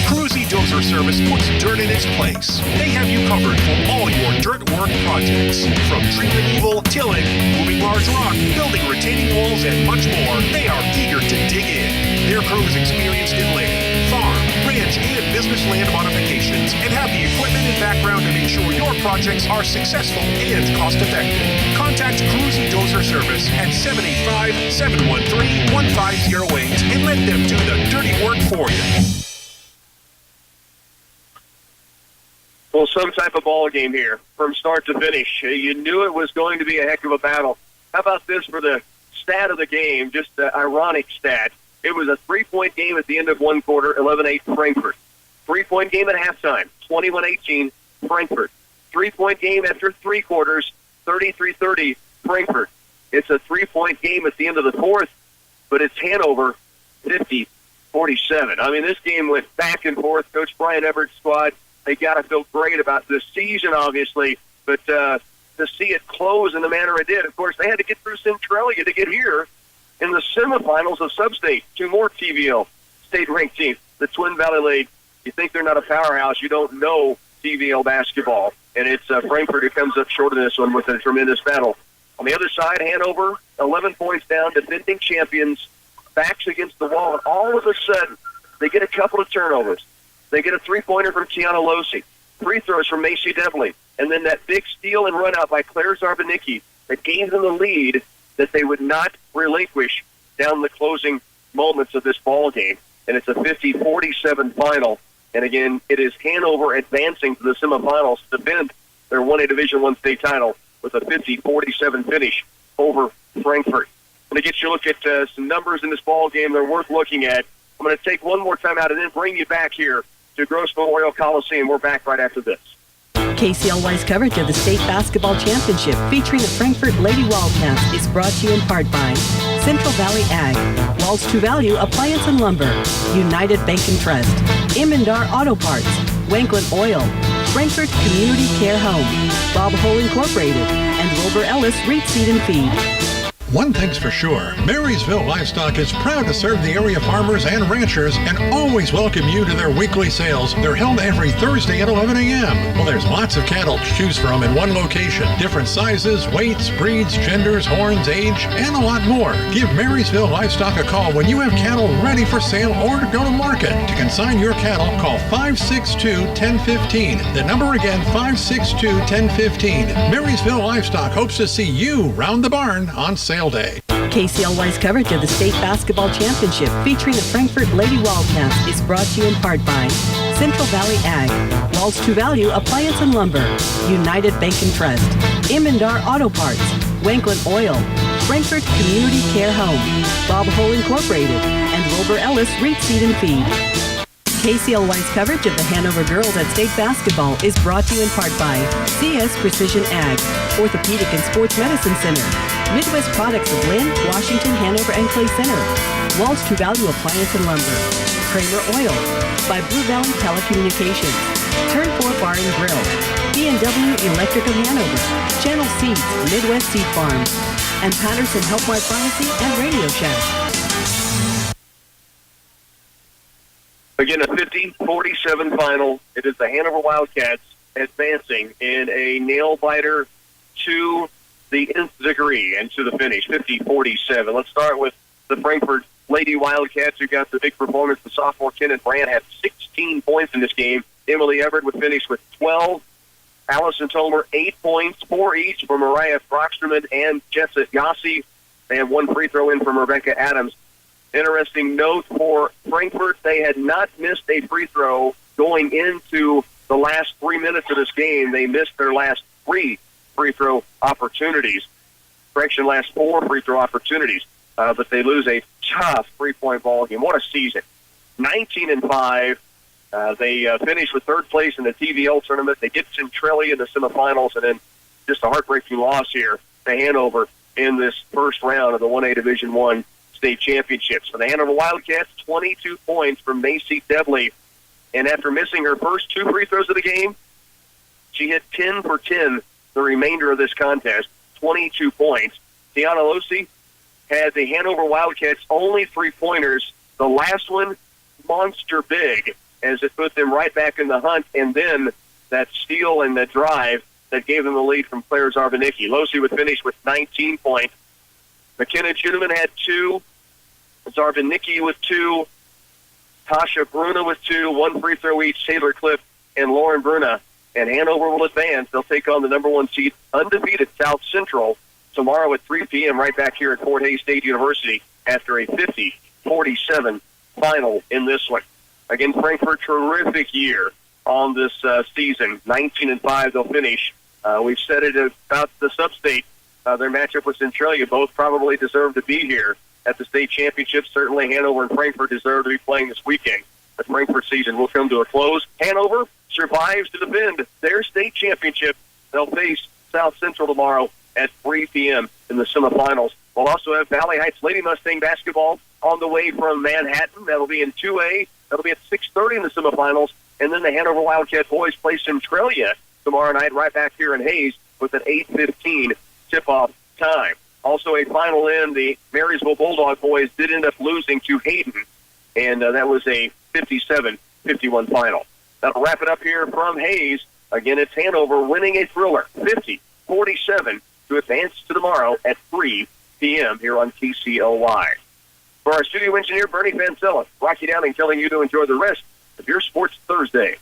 Cruzy Dozer Service puts dirt in its place. They have you covered for all your dirt work projects. From tree removal, tilling, moving large rock, building retaining walls, and much more, they are eager to dig in. Their crew is experienced in land, farm, ranch, and business land modifications and have the equipment and background to make sure your projects are successful and cost-effective. Contact Cruzy Dozer Service at 785-713-1508 and let them do the dirty work for you. Well, some type of ball game here from start to finish. You knew it was going to be a heck of a battle. How about this for the stat of the game, just the ironic stat. It was a 3-point game at the end of one quarter, 11-8 Frankfort. 3-point game at halftime, 21-18 Frankfort. 3-point game after 3 quarters, 33-30 Frankfort. It's a 3-point game at the end of the fourth, but it's Hanover 50-47. I mean, this game went back and forth. Coach Brian Everett's squad, they got to feel great about this season, obviously, but to see it close in the manner it did. Of course, they had to get through Centralia to get here in the semifinals of Substate. 2 more TVL state-ranked teams, the Twin Valley League. You think they're not a powerhouse, you don't know TVL basketball. And it's Frankfort who comes up short of this one with a tremendous battle. On the other side, Hanover, 11 points down, defending champions, backs against the wall, and all of a sudden, they get a couple of turnovers. They get a 3-pointer from Tiana Losi, free throws from Macy Devlin, and then that big steal and run out by Claire Zarbanicki that gave them the lead that they would not relinquish down the closing moments of this ball game. And it's a 50-47 final. And again, it is Hanover advancing to the semifinals to defend their 1A Division I state title with a 50-47 finish over Frankfort. I'm going to get you a look at some numbers in this ball game. They're worth looking at. I'm going to take one more time out and then bring you back here to Gross Memorial Coliseum. We're back right after this. KCLY's coverage of the state basketball championship featuring the Frankfort Lady Wildcats is brought to you in part by Central Valley Ag, Walls True Value Appliance and Lumber, United Bank and Trust, Imandar Auto Parts, Wanklin Oil, Frankfort Community Care Home, Bob Hole Incorporated, and Wilbur Ellis Reed Seed and Feed. One thing's for sure, Marysville Livestock is proud to serve the area farmers and ranchers and always welcome you to their weekly sales. They're held every Thursday at 11 a.m. Well, there's lots of cattle to choose from in one location. Different sizes, weights, breeds, genders, horns, age, and a lot more. Give Marysville Livestock a call when you have cattle ready for sale or to go to market. To consign your cattle, call 562-1015. The number again, 562-1015. Marysville Livestock hopes to see you round the barn on sale day. KCLY's coverage of the state basketball championship featuring the Frankfort Lady Wildcats is brought to you in part by Central Valley Ag, Walls True Value Appliance and Lumber, United Bank and Trust, Imandar Auto Parts, Wanklin Oil, Frankfort Community Care Home, Bob Hole Incorporated, and Wilbur Ellis Reed Seed and Feed. KCLY's coverage of the Hanover girls at state basketball is brought to you in part by CS Precision Ag, Orthopedic and Sports Medicine Center, Midwest Products of Lynn, Washington, Hanover, and Clay Center, Walls True Value Appliance and Lumber, Kramer Oil, by Blue Valley Telecommunications, Turn 4 Bar and Grill, B&W Electric of Hanover, Channel Seeds, Midwest Seed Farms, and Patterson Helpmart Pharmacy and Radio Shack. Again, a 50-47 final. It is the Hanover Wildcats advancing in a nail-biter to the nth degree and to the finish, 50-47. Let's start with the Frankfort Lady Wildcats, who got the big performance. The sophomore Kenneth Brandt had 16 points in this game. Emily Everett would finish with 12. Allison Tomer, 8 points, 4 each for Mariah Frocksterman and Jesset Yossi. They have 1 free throw in from Rebecca Adams. Interesting note for Frankfort, they had not missed a free throw going into the last 3 minutes of this game, they missed their last 3 free throw opportunities. Correction, last 4 free throw opportunities. But they lose a tough 3-point ball game. What a season. 19-5. They finish with 3rd place in the TVL tournament. They get Centralia in the semifinals, and then just a heartbreaking loss here to Hanover in this first round of the 1A Division I state championships. For the Hanover Wildcats, 22 points from Macy Devley. And after missing her first 2 free throws of the game, she hit 10 for 10 the remainder of this contest, 22 points. Tiana Losi had the Hanover Wildcats only 3-pointers. The last one, monster big, as it put them right back in the hunt, and then that steal and the drive that gave them the lead from Claire Zarvanicki. Losi would finish with 19 points. McKenna Juneman had 2. Zarvanicki with 2. Tasha Bruna with 2. 1 free throw each. Taylor Cliff and Lauren Bruna. And Hanover will advance. They'll take on the number 1 seed, undefeated South Central, tomorrow at 3 p.m. right back here at Fort Hays State University after a 50-47 final in this one. Again, Frankfort, terrific year on this season. 19-5 they'll finish. We've said it about the sub-state. Their matchup with Centralia, both probably deserve to be here at the state championship. Certainly Hanover and Frankfort deserve to be playing this weekend. The Frankfort season will come to a close. Hanover survives to defend their state championship. They'll face South Central tomorrow at 3 p.m. in the semifinals. We'll also have Valley Heights Lady Mustang basketball on the way from Manhattan. That'll be in 2A. That'll be at 6:30 in the semifinals. And then the Hanover Wildcat boys play Centralia tomorrow night right back here in Hayes with an 8:15 tip-off time. Also a final in, the Marysville Bulldog boys did end up losing to Hayden, and that was a 57-51 final. That'll wrap it up here from Hayes. Again, it's Hanover winning a thriller, 50-47, to advance to tomorrow at 3 p.m. here on KCLY. For our studio engineer, Bernie Vancella, Rocky Downing telling you to enjoy the rest of your Sports Thursday.